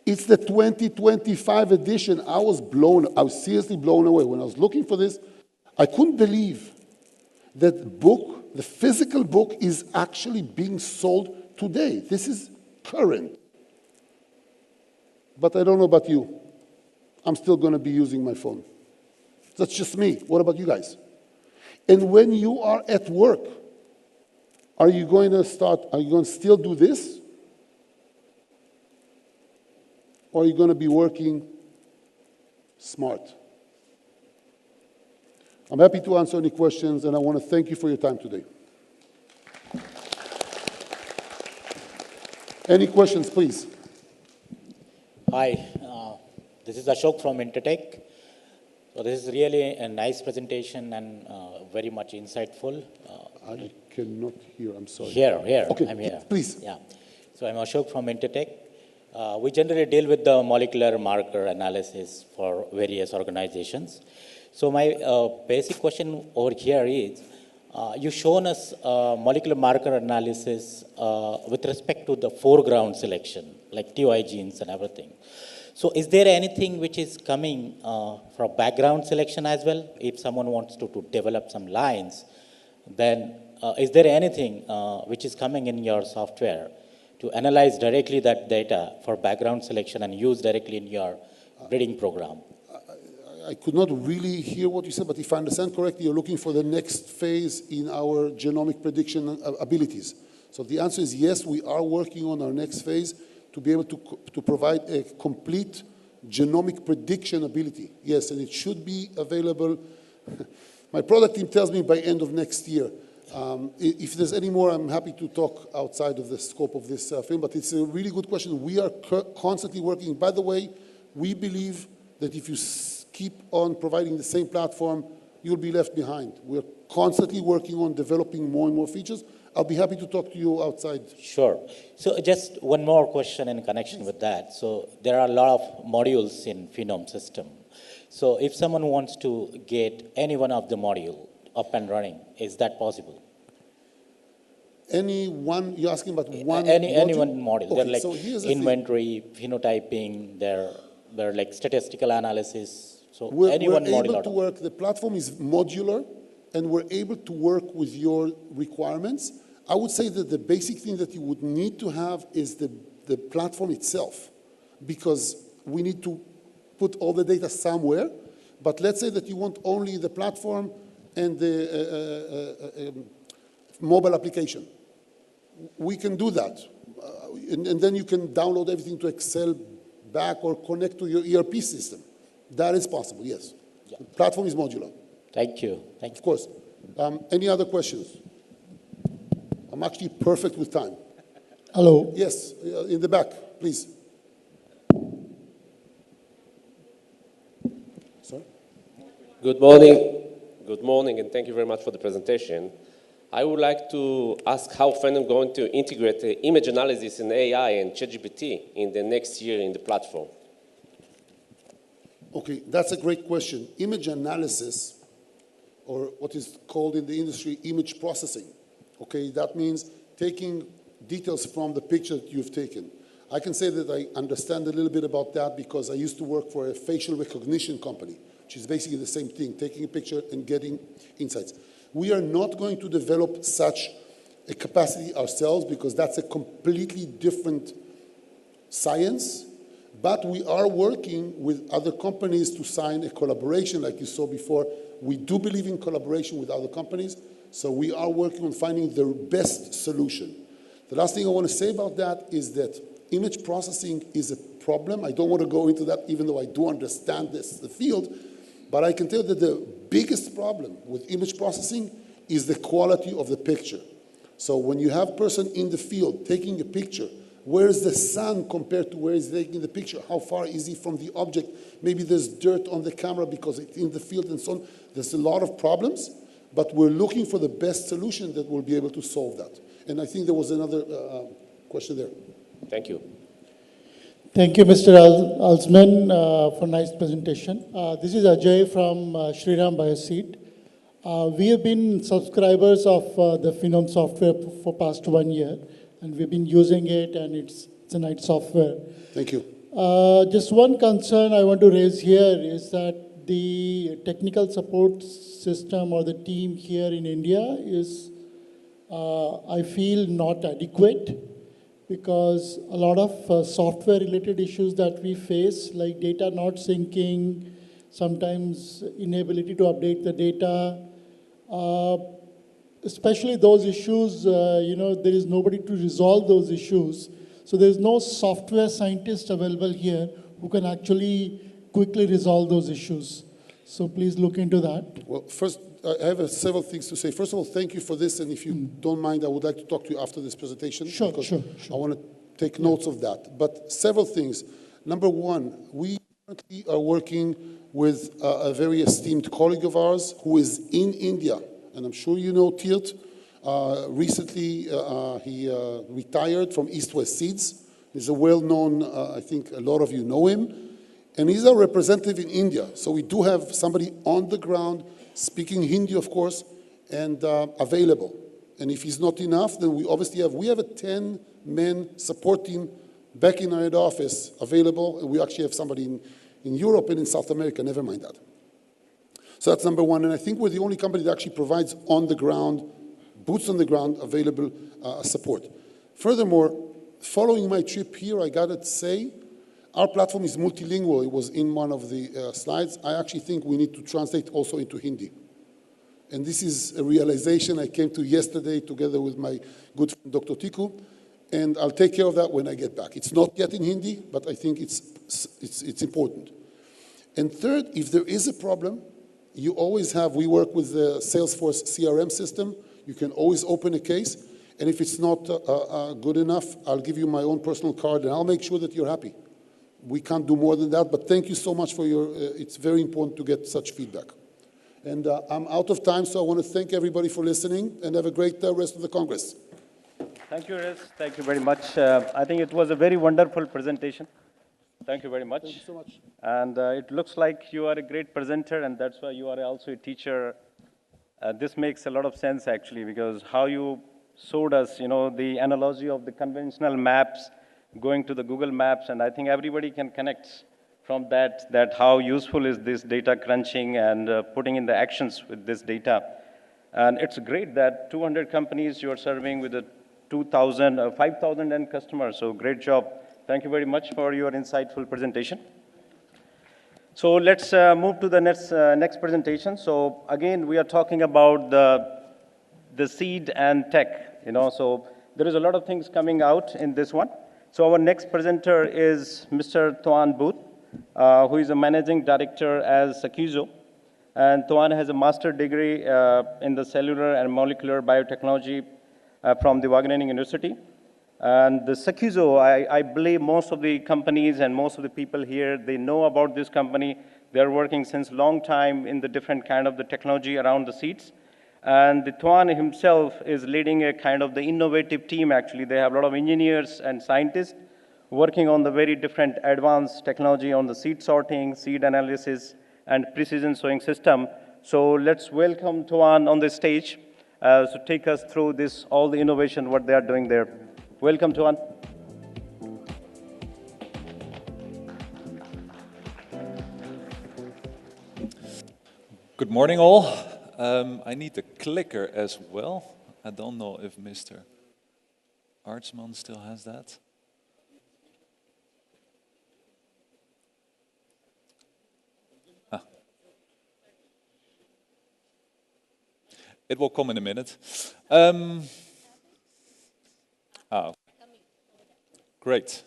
It's the 2025 edition. I was seriously blown away. When I was looking for this, I couldn't believe that book, the physical book, is actually being sold today. This is current. But I don't know about you. I'm still going to be using my phone. That's just me. What about you guys? And when you are at work, Are you going to still do this? Or are you going to be working smart? I'm happy to answer any questions, and I want to thank you for your time today. Any questions, please? Hi, this is Ashok from Intertech. So this is really a nice presentation and very much insightful. I cannot hear, I'm sorry. Here, Okay, I'm here. please. Yeah. So I'm Ashok from Intertech. We generally deal with the molecular marker analysis for various organizations. So my basic question over here is, you've shown us molecular marker analysis with respect to the foreground selection, like TOI genes and everything. So is there anything which is coming from background selection as well? If someone wants to develop some lines, then is there anything which is coming in your software to analyze directly that data for background selection and use directly in your breeding program? I could not really hear what you said, but if I understand correctly, you're looking for the next phase in our genomic prediction abilities. So the answer is yes, we are working on our next phase to be able to provide a complete genomic prediction ability. Yes, and it should be available. My product team tells me by end of next year. If there's any more, I'm happy to talk outside of the scope of this film, but it's a really good question. We are constantly working. By the way, we believe that if you keep on providing the same platform, you'll be left behind. We're constantly working on developing more and more features. I'll be happy to talk to you outside. Sure. So just one more question in connection with that. So there are a lot of modules in Phenome system. So if someone wants to get any one of the module up and running, is that possible? Any one, you're asking about one Any one module. Okay, They're like so here's the inventory, phenotyping, they're like statistical analysis. So We're one module able out to of work, the platform is modular, and we're able to work with your requirements. I would say that the basic thing that you would need to have is the platform itself, because we need to put all the data somewhere. But let's say that you want only the platform and the mobile application. We can do that. And then you can download everything to Excel back or connect to your ERP system. That is possible, yes. Yeah. The platform is modular. Thank you. Thank you. Of course. Any other questions? I'm actually perfect with time. Hello. Yes, in the back, please. Sorry? Good morning. Good morning, and thank you very much for the presentation. I would like to ask how Phenome is going to integrate image analysis and AI and ChatGPT in the next year in the platform. Okay, that's a great question. Image analysis, or what is called in the industry image processing. Okay, that means taking details from the picture that you've taken. I can say that I understand a little bit about that because I used to work for a facial recognition company, which is basically the same thing, taking a picture and getting insights. We are not going to develop such a capacity ourselves because that's a completely different science, but we are working with other companies to sign a collaboration like you saw before. We do believe in collaboration with other companies, so we are working on finding the best solution. The last thing I want to say about that is that image processing is a problem. I don't want to go into that, even though I do understand the field, but I can tell you that the biggest problem with image processing is the quality of the picture. So when you have a person in the field taking a picture, where is the sun compared to where is he taking the picture? How far is he from the object? Maybe there's dirt on the camera because it's in the field and so on. There's a lot of problems, but we're looking for the best solution that will be able to solve that. And I think there was another question there. Thank you. Thank you, Mr. Alsman, for nice presentation. This is Ajay from Shriram Bioseed. We have been subscribers of the Phenome software for past 1 year, and we've been using it, and it's a nice software. Thank you. Just one concern I want to raise here is that the technical support system or the team here in India is, I feel, not adequate, because a lot of software-related issues that we face, like data not syncing, sometimes inability to update the data, especially those issues, there is nobody to resolve those issues. So there's no software scientist available here who can actually quickly resolve those issues. So please look into that. Well, first, I have several things to say. First of all, thank you for this, and if you don't mind, I would like to talk to you after this presentation. Sure. I want to take notes of that. But several things. Number one, we currently are working with a very esteemed colleague of ours who is in India, and I'm sure you know Tiert. Recently, he retired from East West Seeds. He's a well-known, I think a lot of you know him. And he's a representative in India. So we do have somebody on the ground, speaking Hindi, of course, and available. And if he's not enough, then we obviously have a 10-man support team back in our head office available. And we actually have somebody in Europe and in South America, never mind that. So that's number one. And I think we're the only company that actually provides on the ground, boots on the ground, available support. Furthermore, following my trip here, I got to say, our platform is multilingual. It was in one of the slides. I actually think we need to translate also into Hindi. And this is a realization I came to yesterday together with my good friend, Dr. Tiku. And I'll take care of that when I get back. It's not yet in Hindi, but I think it's important. And third, if there is a problem, you always have, we work with the Salesforce CRM system. You can always open a case. And if it's not good enough, I'll give you my own personal card and I'll make sure that you're happy. We can't do more than that, but thank you so much for your, it's very important to get such feedback. And I'm out of time, so I want to thank everybody for listening and have a great rest of the Congress. Thank you, Riz. Thank you very much. I think it was a very wonderful presentation. Thank you very much. Thank you so much. And it looks like you are a great presenter, and that's why you are also a teacher. This makes a lot of sense, actually, because how you showed us, the analogy of the conventional maps going to the Google Maps, and I think everybody can connect from that how useful is this data crunching and putting in the actions with this data. And it's great that 200 companies you're serving with a 5,000 end customers, so great job. Thank you very much for your insightful presentation. So let's move to the next presentation. So again, we are talking about the seed and tech, so there is a lot of things coming out in this one. So our next presenter is Mr. Tuan Booth, who is a managing director at Secuzo. And Tuan has a master's degree in the cellular and molecular biotechnology from the Wageningen University. And the Secuzo, I believe most of the companies and most of the people here, they know about this company. They're working since a long time in the different kind of the technology around the seeds. And the Tuan himself is leading a kind of the innovative team, actually. They have a lot of engineers and scientists working on the very different advanced technology on the seed sorting, seed analysis, and precision sowing system. So let's welcome Tuan on the stage to take us through this, all the innovation, what they are doing there. Welcome, Tuan. Good morning, all. I need the clicker as well. I don't know if Mr. Artsman still has that. It will come in a minute. Great.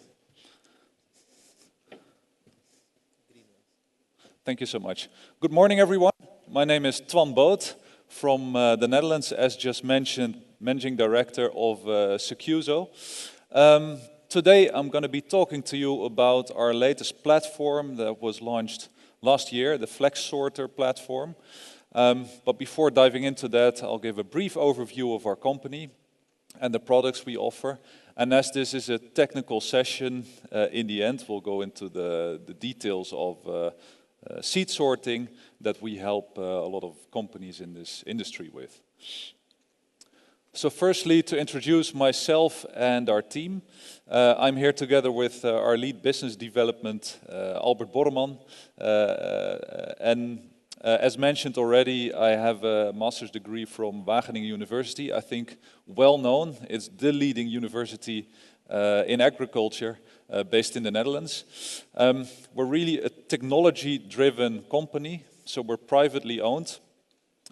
Thank you so much. Good morning, everyone. My name is Twan Boot from the Netherlands, as just mentioned, Managing Director of Secuzo. Today, I'm going to be talking to you about our latest platform that was launched last year, the Flex Sorter platform. But before diving into that, I'll give a brief overview of our company and the products we offer. And as this is a technical session, in the end, we'll go into the details of seed sorting that we help a lot of companies in this industry with. So firstly, to introduce myself and our team, I'm here together with our lead business development, Albert Borreman, and as mentioned already, I have a master's degree from Wageningen University. I think well known. It's the leading university in agriculture based in the Netherlands. We're really a technology-driven company, so we're privately owned.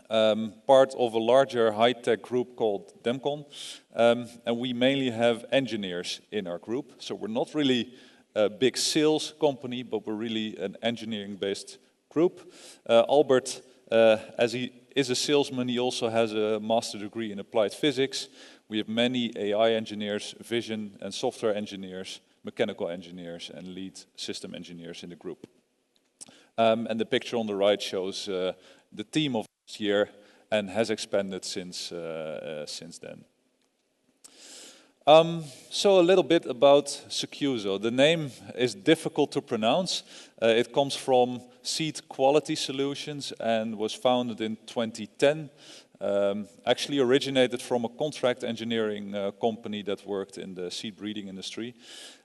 part of a larger high-tech group called Demcon, and we mainly have engineers in our group. So we're not really a big sales company, but we're really an engineering-based group. Albert, as he is a salesman, he also has a master's degree in applied physics. We have many AI engineers, vision and software engineers, mechanical engineers, and lead system engineers in the group. And the picture on the right shows the team of this year and has expanded since then. So a little bit about Securso. The name is difficult to pronounce. It comes from Seed Quality Solutions and was founded in 2010. Actually originated from a contract engineering company that worked in the seed breeding industry.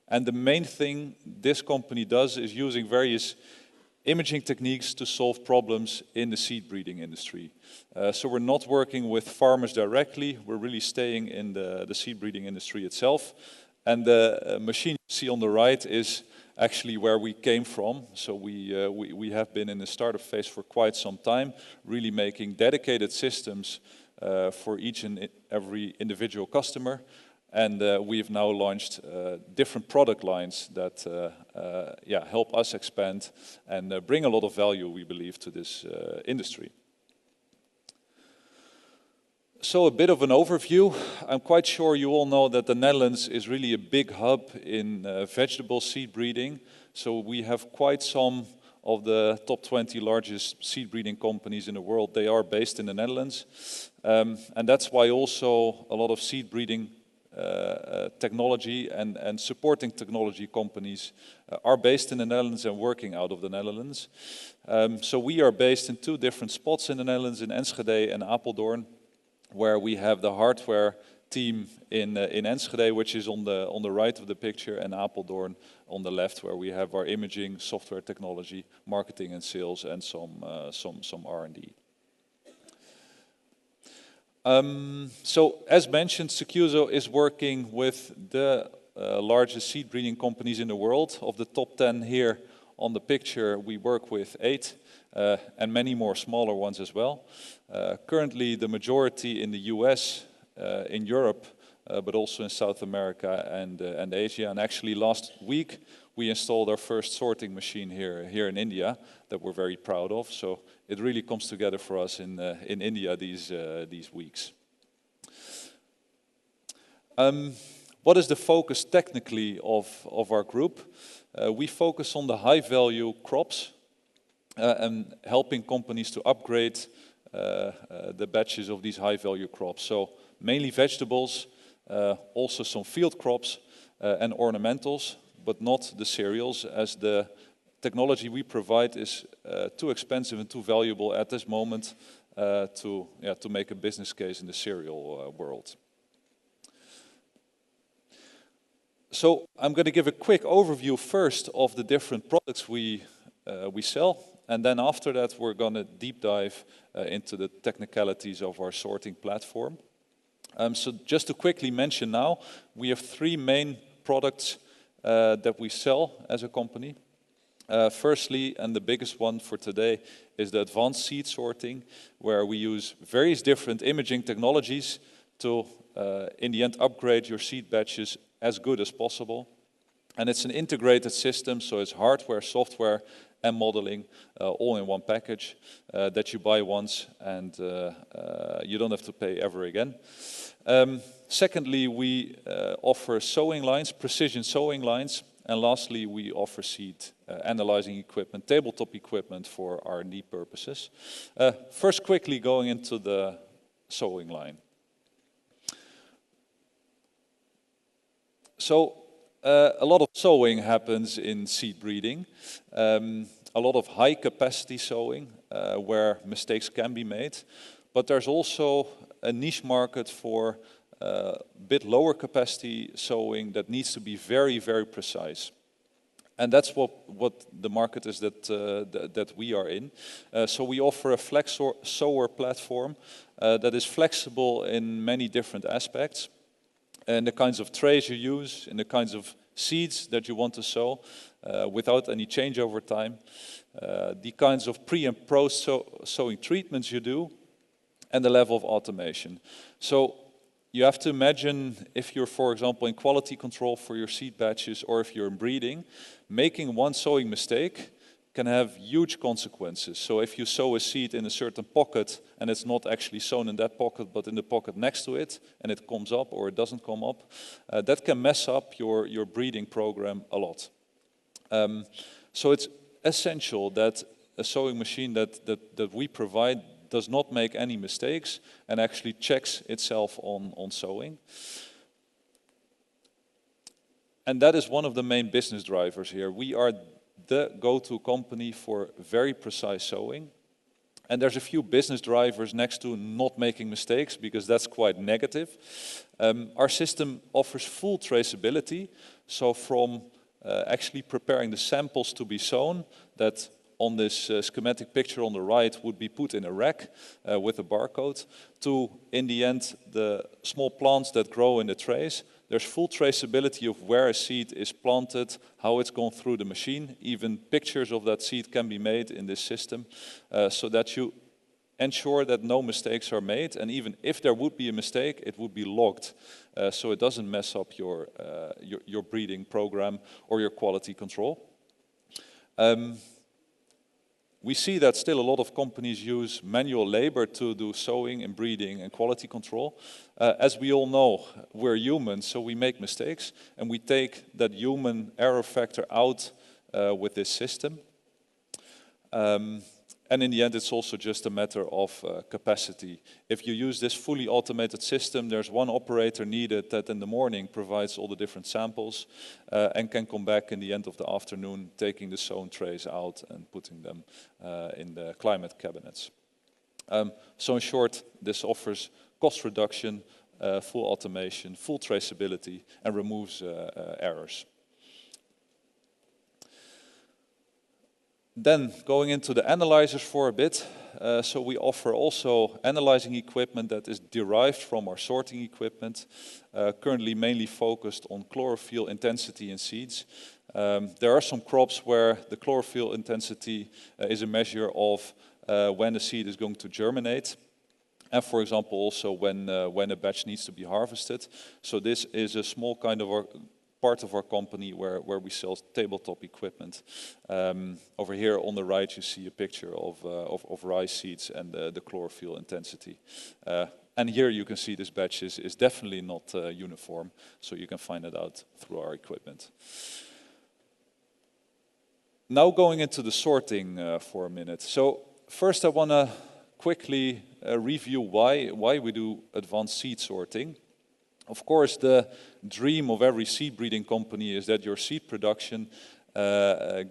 And the main thing this company does is using various imaging techniques to solve problems in the seed breeding industry. So we're not working with farmers directly, we're really staying in the seed breeding industry itself. And the machine you see on the right is actually where we came from. So we have been in the startup phase for quite some time, really making dedicated systems for each and every individual customer. And we've now launched different product lines that help us expand and bring a lot of value, we believe, to this industry. So a bit of an overview. I'm quite sure you all know that the Netherlands is really a big hub in vegetable seed breeding. So we have quite some of the top 20 largest seed breeding companies in the world. They are based in the Netherlands. And that's why also a lot of seed breeding technology and supporting technology companies are based in the Netherlands and working out of the Netherlands. So we are based in two different spots in the Netherlands, in Enschede and Apeldoorn, where we have the hardware team in Enschede, which is on the right of the picture, and Apeldoorn on the left, where we have our imaging, software technology, marketing and sales, and some R&D. So, as mentioned, Securso is working with the largest seed breeding companies in the world. Of the top 10 here on the picture, we work with 8 and many more smaller ones as well. Currently, the majority in the US, in Europe, but also in South America and Asia. And actually, last week, we installed our first sorting machine here in India that we're very proud of. So it really comes together for us in India these weeks. What is the focus technically of our group? We focus on the high-value crops and helping companies to upgrade the batches of these high-value crops. So mainly vegetables, also some field crops and ornamentals, but not the cereals, as the technology we provide is too expensive and too valuable at this moment to make a business case in the cereal world. So I'm going to give a quick overview first of the different products we sell, and then after that we're going to deep dive into the technicalities of our sorting platform. So just to quickly mention now, we have 3 main products that we sell as a company. Firstly, and the biggest one for today, is the advanced seed sorting, where we use various different imaging technologies to, in the end, upgrade your seed batches as good as possible. And it's an integrated system, so it's hardware, software, and modeling all in one package that you buy once and you don't have to pay ever again. Secondly, we offer sowing lines, precision sowing lines. And lastly, we offer seed analyzing equipment, tabletop equipment for R&D purposes. First, quickly going into the sowing line. So, a lot of sowing happens in seed breeding. A lot of high capacity sowing where mistakes can be made. But there's also a niche market for a bit lower capacity sowing that needs to be very, very precise. And that's what the market is that we are in. So we offer a flex sower platform that is flexible in many different aspects. And the kinds of trays you use, and the kinds of seeds that you want to sow without any changeover time. The kinds of pre and post sowing treatments you do, and the level of automation. So you have to imagine if you're, for example, in quality control for your seed batches, or if you're in breeding, making one sowing mistake can have huge consequences. So if you sow a seed in a certain pocket and it's not actually sown in that pocket but in the pocket next to it, and it comes up or it doesn't come up, that can mess up your breeding program a lot. So it's essential that a sowing machine that we provide does not make any mistakes and actually checks itself on sowing. And that is one of the main business drivers here. We are the go-to company for very precise sowing. And there's a few business drivers next to not making mistakes, because that's quite negative. Our system offers full traceability. So from actually preparing the samples to be sown, that on this schematic picture on the right would be put in a rack with a barcode, to, in the end, the small plants that grow in the trays. There's full traceability of where a seed is planted, how it's gone through the machine. Even pictures of that seed can be made in this system, so that you ensure that no mistakes are made. And even if there would be a mistake, it would be logged, so it doesn't mess up your breeding program or your quality control. We see that still a lot of companies use manual labor to do sowing and breeding and quality control. As we all know, we're humans, so we make mistakes, and we take that human error factor out with this system. And in the end, it's also just a matter of capacity. If you use this fully automated system, there's one operator needed that in the morning provides all the different samples and can come back in the end of the afternoon, taking the sown trays out and putting them in the climate cabinets. So in short, this offers cost reduction, full automation, full traceability, and removes errors. Then going into the analyzers for a bit. So we offer also analyzing equipment that is derived from our sorting equipment, currently mainly focused on chlorophyll intensity in seeds. There are some crops where the chlorophyll intensity is a measure of when the seed is going to germinate, and for example also when a batch needs to be harvested. So this is a small kind of part of our company where we sell tabletop equipment. Over here on the right you see a picture of rice seeds and the chlorophyll intensity. And here you can see this batch is definitely not uniform, so you can find it out through our equipment. Now going into the sorting for a minute. So first I want to quickly review why we do advanced seed sorting. Of course, the dream of every seed breeding company is that your seed production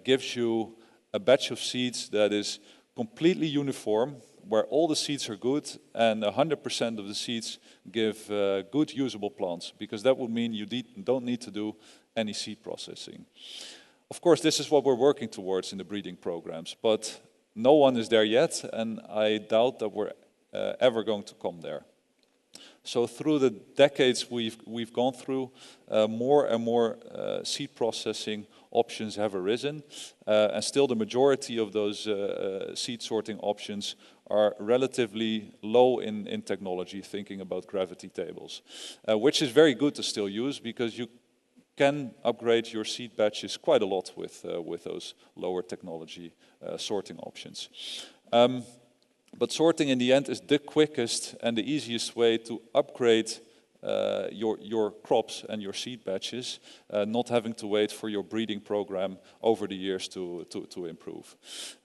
gives you a batch of seeds that is completely uniform, where all the seeds are good and 100% of the seeds give good usable plants, because that would mean you don't need to do any seed processing. Of course, this is what we're working towards in the breeding programs, but no one is there yet, and I doubt that we're ever going to come there. So through the decades we've gone through, more and more seed processing options have arisen, and still the majority of those seed sorting options are relatively low in technology, thinking about gravity tables, which is very good to still use, because you can upgrade your seed batches quite a lot with those lower technology sorting options. But sorting in the end is the quickest and the easiest way to upgrade your crops and your seed batches, not having to wait for your breeding program over the years to improve.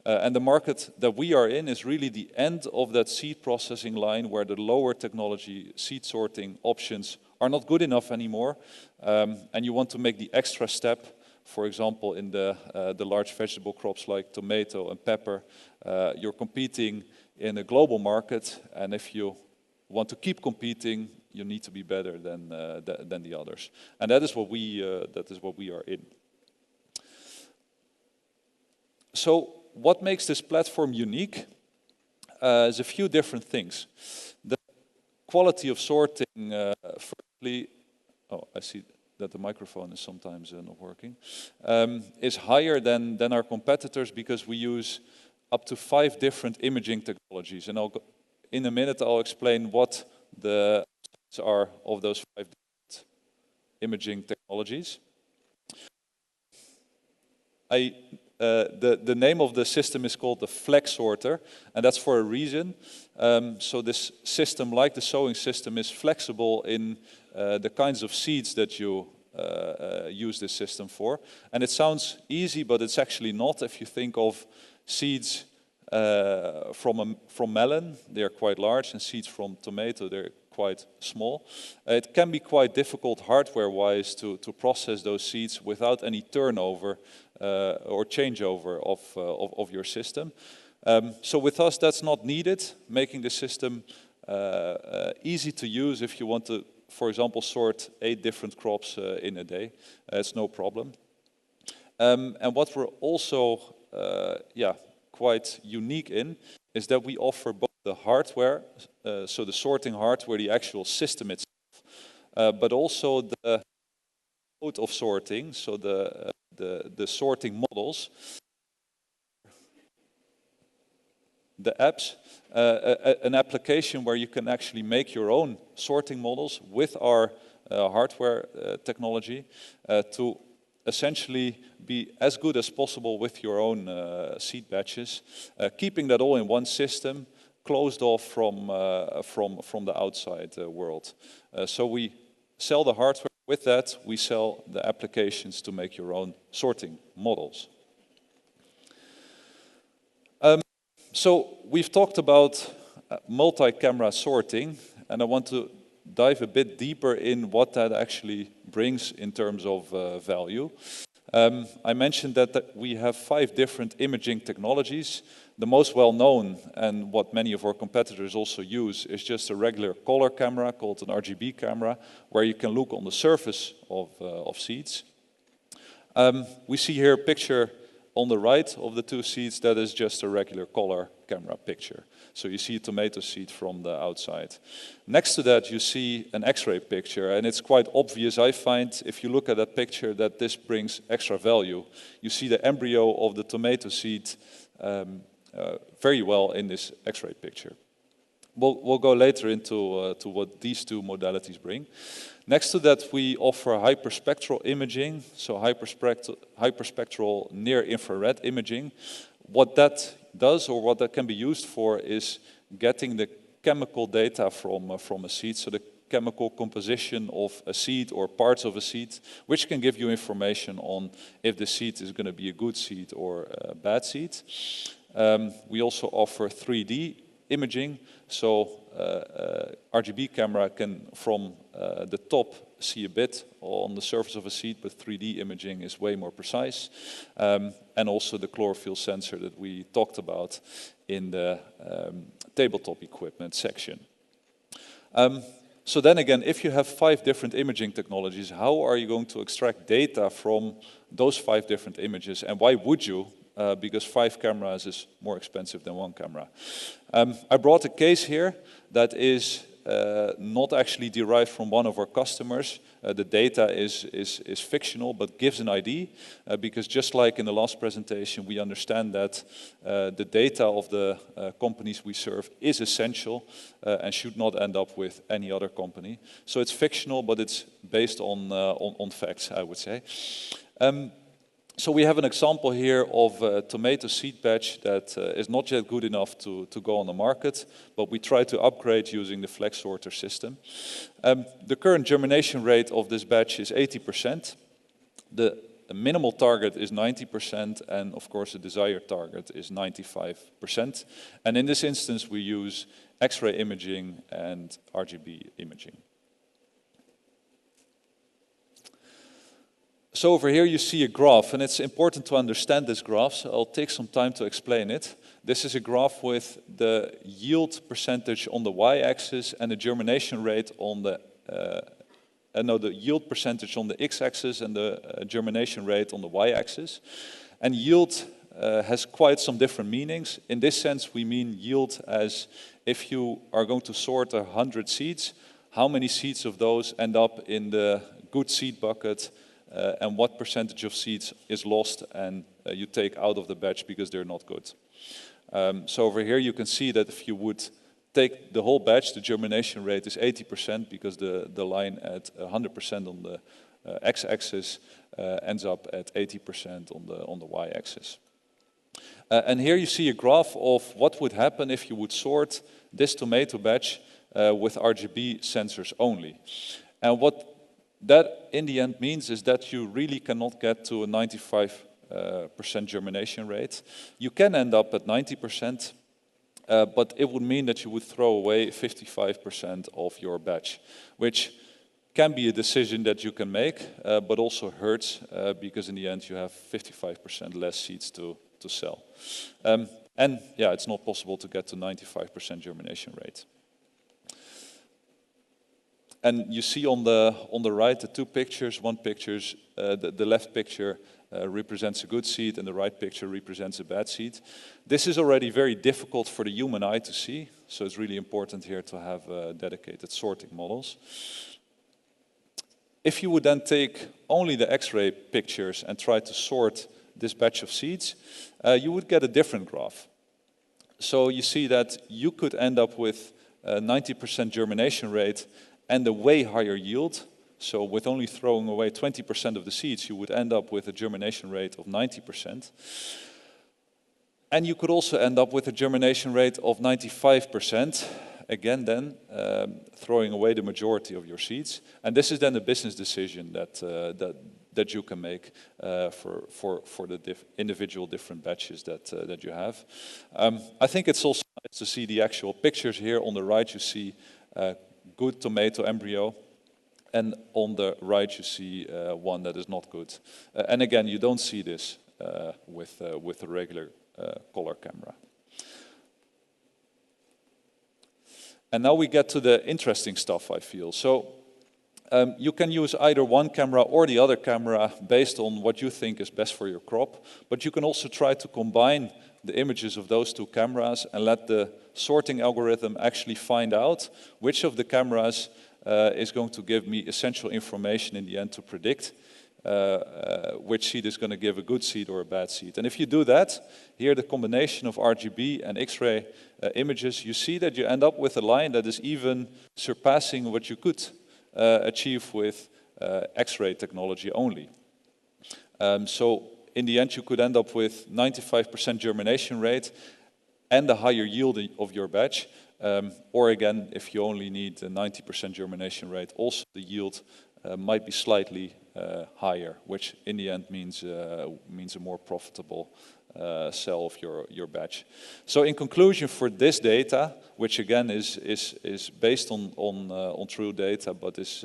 And the market that we are in is really the end of that seed processing line, where the lower technology seed sorting options are not good enough anymore, and you want to make the extra step. For example, in the large vegetable crops like tomato and pepper, you're competing in a global market, and if you want to keep competing, you need to be better than the others, and that is what we are in. So, what makes this platform unique is a few different things. The quality of sorting, firstly, I see that the microphone is sometimes not working, is higher than our competitors, because we use up to 5 different imaging technologies, and I'll in a minute I'll explain what the are of those 5 different imaging technologies. The name of the system is called the flex sorter, and that's for a reason. So this system, like the sewing system, is flexible in the kinds of seeds that you use this system for. And it sounds easy, but it's actually not. If you think of seeds from melon, they are quite large, and seeds from tomato, they're quite small. It can be quite difficult hardware-wise to process those seeds without any turnover or changeover of your system. So with us, that's not needed, making the system easy to use if you want to, for example, sort 8 different crops in a day. It's no problem. And what we're also quite unique in is that we offer both the hardware, so the sorting hardware, the actual system itself, but also the mode of sorting, so the sorting models, the apps, an application where you can actually make your own sorting models with our hardware technology to essentially be as good as possible with your own seed batches, keeping that all in one system, closed off from the outside world. So we sell the hardware. With that, we sell the applications to make your own sorting models. So we've talked about multi-camera sorting, and I want to dive a bit deeper in what that actually brings in terms of value. I mentioned that we have 5 different imaging technologies. The most well-known, and what many of our competitors also use, is just a regular color camera called an RGB camera, where you can look on the surface of seeds. We see here a picture on the right of the 2 seeds. That is just a regular color camera picture. So you see a tomato seed from the outside. Next to that, you see an X-ray picture, and it's quite obvious, I find, if you look at that picture, that this brings extra value. You see the embryo of the tomato seed very well in this X-ray picture. We'll go later into to what these 2 modalities bring. Next to that, we offer hyperspectral imaging, so hyperspectral near-infrared imaging. What that does, or what that can be used for, is getting the chemical data from a seed, so the chemical composition of a seed or parts of a seed, which can give you information on if the seed is going to be a good seed or a bad seed. We also offer 3D imaging, so RGB camera can from the top see a bit on the surface of a seed, but 3D imaging is way more precise. And also the chlorophyll sensor that we talked about in the tabletop equipment section. So then again, if you have 5 different imaging technologies, how are you going to extract data from those 5 different images, and why would you? Because 5 cameras is more expensive than 1 camera. I brought a case here that is not actually derived from one of our customers. The data is fictional, but gives an idea, because just like in the last presentation, we understand that the data of the companies we serve is essential and should not end up with any other company. So it's fictional, but it's based on facts, I would say. So we have an example here of a tomato seed batch that is not yet good enough to go on the market, but we try to upgrade using the flex sorter system. The current germination rate of this batch is 80%. The minimal target is 90%, and of course the desired target is 95%. And in this instance, we use X-ray imaging and RGB imaging. So over here you see a graph, and it's important to understand this graph, so I'll take some time to explain it. This is a graph with the yield percentage on the y-axis and the germination rate on the, the yield percentage on the x-axis and the germination rate on the y-axis. And yield has quite some different meanings. In this sense, we mean yield as if you are going to sort 100 seeds, how many seeds of those end up in the good seed bucket, and what percentage of seeds is lost and you take out of the batch because they're not good. So over here you can see that if you would take the whole batch, the germination rate is 80% because the line at 100% on the x-axis ends up at 80% on the y-axis. And here you see a graph of what would happen if you would sort this tomato batch with RGB sensors only. And what that in the end means is that you really cannot get to a 95% germination rate. You can end up at 90%, but it would mean that you would throw away 55% of your batch, which can be a decision that you can make, but also hurts because in the end you have 55% less seeds to sell. And yeah, it's not possible to get to 95% germination rate. And you see on the right the two pictures. One picture, the left picture represents a good seed and the right picture represents a bad seed. This is already very difficult for the human eye to see, so it's really important here to have dedicated sorting models. If you would then take only the X-ray pictures and try to sort this batch of seeds, you would get a different graph. So you see that you could end up with a 90% germination rate and a way higher yield. So with only throwing away 20% of the seeds, you would end up with a germination rate of 90%. And you could also end up with a germination rate of 95%. Again then, throwing away the majority of your seeds. And this is then a business decision that you can make for the individual different batches that you have. I think it's also nice to see the actual pictures here. On the right you see good tomato embryo, and on the right you see one that is not good. And again, you don't see this with a regular color camera. And now we get to the interesting stuff, I feel. So you can use either one camera or the other camera based on what you think is best for your crop, but you can also try to combine the images of those two cameras and let the sorting algorithm actually find out which of the cameras is going to give me essential information in the end to predict which seed is going to give a good seed or a bad seed. And if you do that, here the combination of RGB and X-ray images, you see that you end up with a line that is even surpassing what you could achieve with X-ray technology only. So in the end, you could end up with 95% germination rate and a higher yield of your batch. Or again, if you only need a 90% germination rate, also the yield might be slightly higher, which in the end means a more profitable sell of your batch. So in conclusion, for this data, which again is based on true data, but is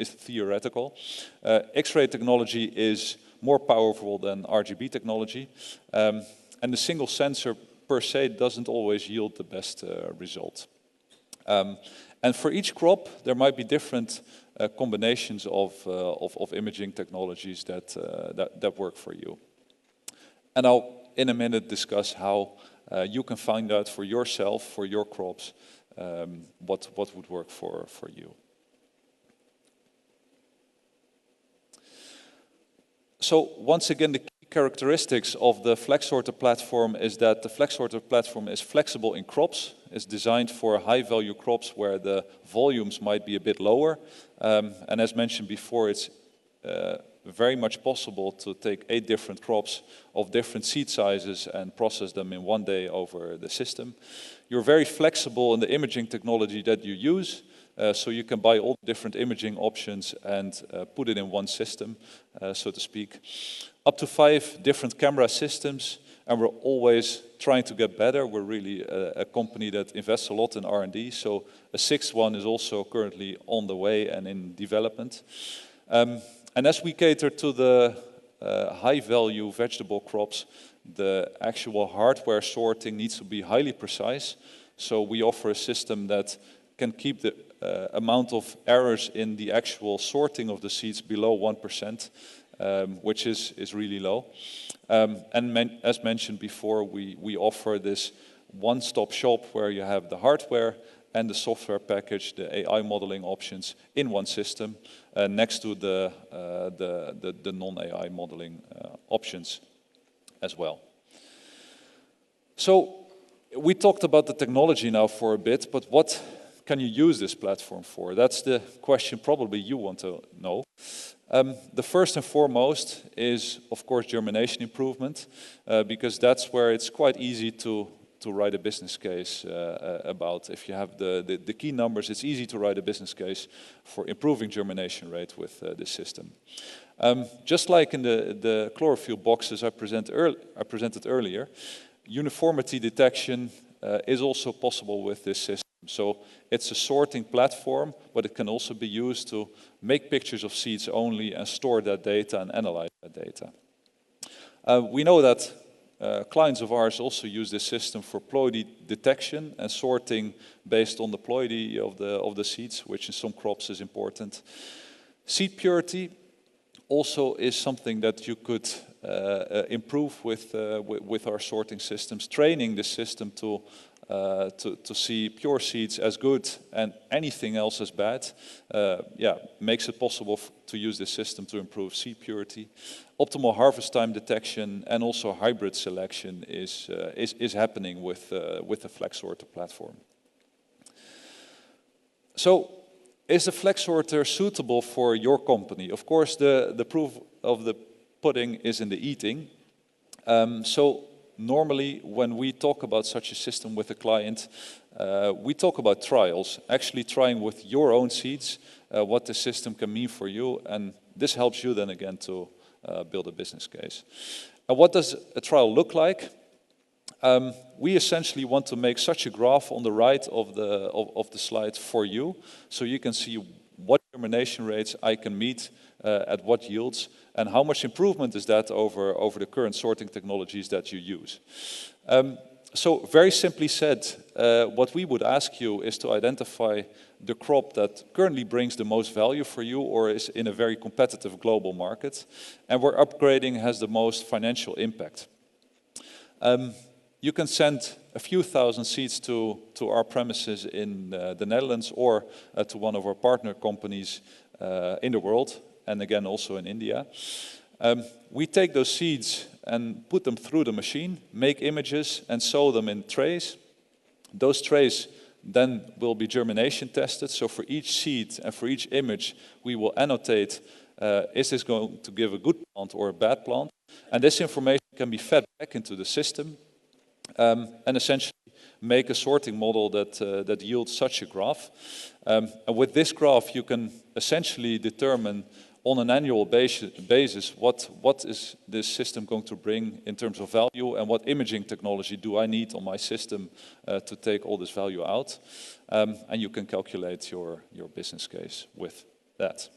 theoretical, X-ray technology is more powerful than RGB technology, and the single sensor per se doesn't always yield the best result. And for each crop, there might be different combinations of imaging technologies that work for you. And I'll, in a minute, discuss how you can find out for yourself, for your crops, what would work for you. So once again, the key characteristics of the FlexSorter platform is that the FlexSorter platform is flexible in crops. It's designed for high-value crops where the volumes might be a bit lower. And as mentioned before, it's very much possible to take 8 different crops of different seed sizes and process them in one day over the system. You're very flexible in the imaging technology that you use, so you can buy all different imaging options and put it in one system, so to speak. Up to 5 different camera systems, and we're always trying to get better. We're really a company that invests a lot in R&D, so a 6th one is also currently on the way and in development. And as we cater to the high-value vegetable crops, the actual hardware sorting needs to be highly precise. So we offer a system that can keep the amount of errors in the actual sorting of the seeds below 1%, which is really low. As mentioned before, we offer this one-stop shop where you have the hardware and the software package, the AI modeling options in one system, next to the non-AI modeling options as well. So we talked about the technology now for a bit, but what can you use this platform for? That's the question probably you want to know. The first and foremost is, of course, germination improvement, because that's where it's quite easy to write a business case about. If you have the key numbers, it's easy to write a business case for improving germination rate with this system. Just like in the chlorophyll boxes I presented earlier, uniformity detection is also possible with this system. So it's a sorting platform, but it can also be used to make pictures of seeds only and store that data and analyze that data. We know that clients of ours also use this system for ploidy detection and sorting based on the ploidy of the seeds, which in some crops is important. Seed purity also is something that you could improve with our sorting systems, training the system to see pure seeds as good and anything else as bad. Makes it possible to use this system to improve seed purity. Optimal harvest time detection and also hybrid selection is happening with the Flex Sorter platform. So, is the Flex Sorter suitable for your company? Of course, the proof of the pudding is in the eating. So normally, when we talk about such a system with a client, we talk about trials, actually trying with your own seeds what the system can mean for you, and this helps you then again to build a business case. And what does a trial look like? We essentially want to make such a graph on the right of the slide for you, so you can see what germination rates I can meet at what yields, and how much improvement is that over the current sorting technologies that you use. So very simply said, what we would ask you is to identify the crop that currently brings the most value for you or is in a very competitive global market, and where upgrading has the most financial impact. You can send a few thousand seeds to our premises in the Netherlands or to one of our partner companies in the world, and again also in India. We take those seeds and put them through the machine, make images and sow them in trays. Those trays then will be germination tested, so for each seed and for each image we will annotate, is this going to give a good plant or a bad plant? And this information can be fed back into the system and essentially make a sorting model that yields such a graph. And with this graph you can essentially determine on an annual basis what is this system going to bring in terms of value, and what imaging technology do I need on my system to take all this value out. And you can calculate your business case with that.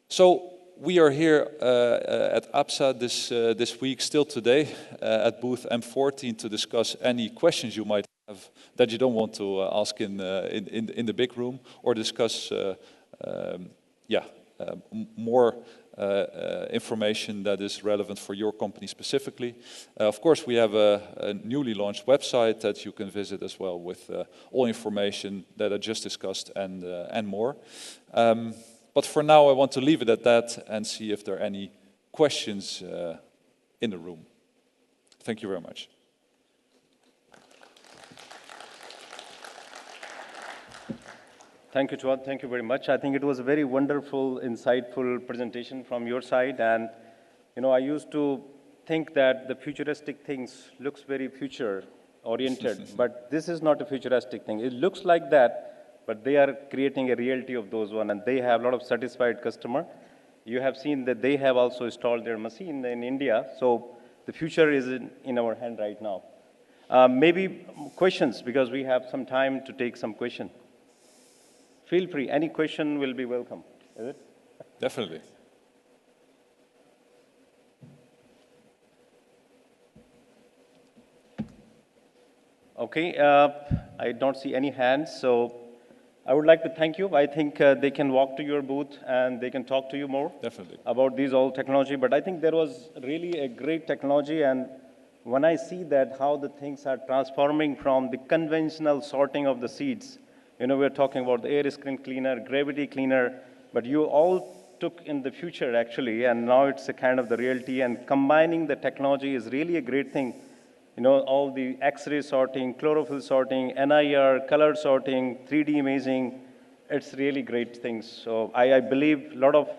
So we are here at APSA this week, still today, at booth M14 to discuss any questions you might have that you don't want to ask in the big room, or discuss more information that is relevant for your company specifically. Of course, we have a newly launched website that you can visit as well, with all information that I just discussed and more. But for now, I want to leave it at that and see if there are any questions in the room. Thank you very much. Thank you, Tuan. Thank you very much. I think it was a very wonderful, insightful presentation from your side. And, you know, I used to think that the futuristic things looks very future-oriented, but this is not a futuristic thing. It looks like that, but they are creating a reality of those one, and they have a lot of satisfied customer. You have seen that they have also installed their machine in India, so the future is in our hand right now. Maybe questions, because we have some time to take some question. Feel free, any question will be welcome, is it? Definitely. Okay, I don't see any hands, so I would like to thank you. I think they can walk to your booth and they can talk to you more. Definitely. About these all technology, but I think there was really a great technology, and when I see that how the things are transforming from the conventional sorting of the seeds, you know, we're talking about the air screen cleaner, gravity cleaner, but you all took in the future actually, and now it's a kind of the reality, and combining the technology is really a great thing. all the X-ray sorting, chlorophyll sorting, NIR, color sorting, 3D imaging. It's really great things. So I believe a lot of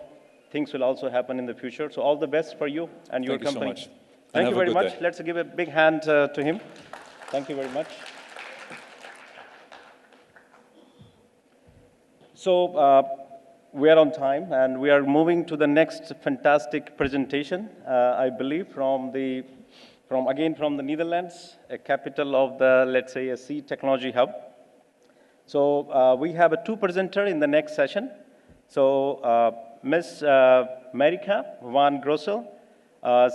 things will also happen in the future. So all the best for you and your Thank you so company. much. And Thank have you a very good much. day. Let's give a big hand to him. Thank you very much. So we are on time, and we are moving to the next fantastic presentation, I believe, from the Netherlands, a capital of the, let's say, a sea technology hub. So we have two presenters in the next session. So Ms. Marika van Grossel,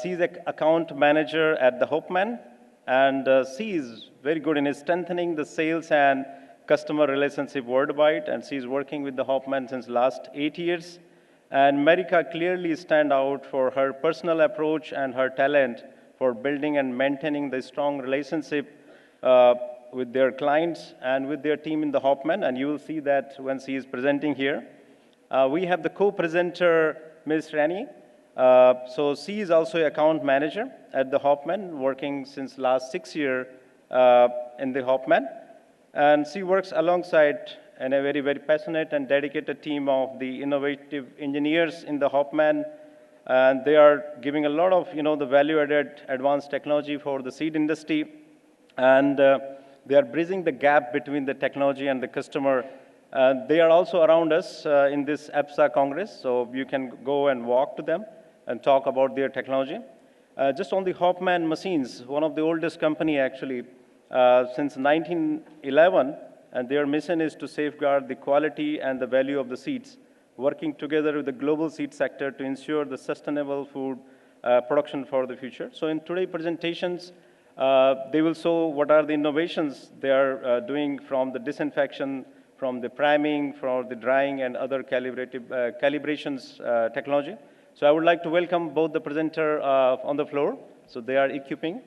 she is an account manager at the Hopman, and she is very good in strengthening the sales and customer relationship worldwide, and she is working with the Hopman since last 8 years. And Marika clearly stands out for her personal approach and her talent for building and maintaining the strong relationship with their clients and with their team in the Hopman, and you will see that when she is presenting here. We have the co-presenter, Ms. Rani. So she is also an account manager at the Hopman, working since last 6 years in the Hopman. And she works alongside a very, very passionate and dedicated team of the innovative engineers in the Hopman. And they are giving a lot of, the value-added advanced technology for the seed industry. And they are bridging the gap between the technology and the customer. They are also around us in this APSA Congress, so you can go and walk to them and talk about their technology. Just on the Hopman machines, one of the oldest company actually, since 1911, and their mission is to safeguard the quality and the value of the seeds, working together with the global seed sector to ensure the sustainable food production for the future. So in today's presentations, they will show what are the innovations they are doing, from the disinfection, from the priming, from the drying, and other calibrations technology. So I would like to welcome both the presenter on the floor. So they are equipping.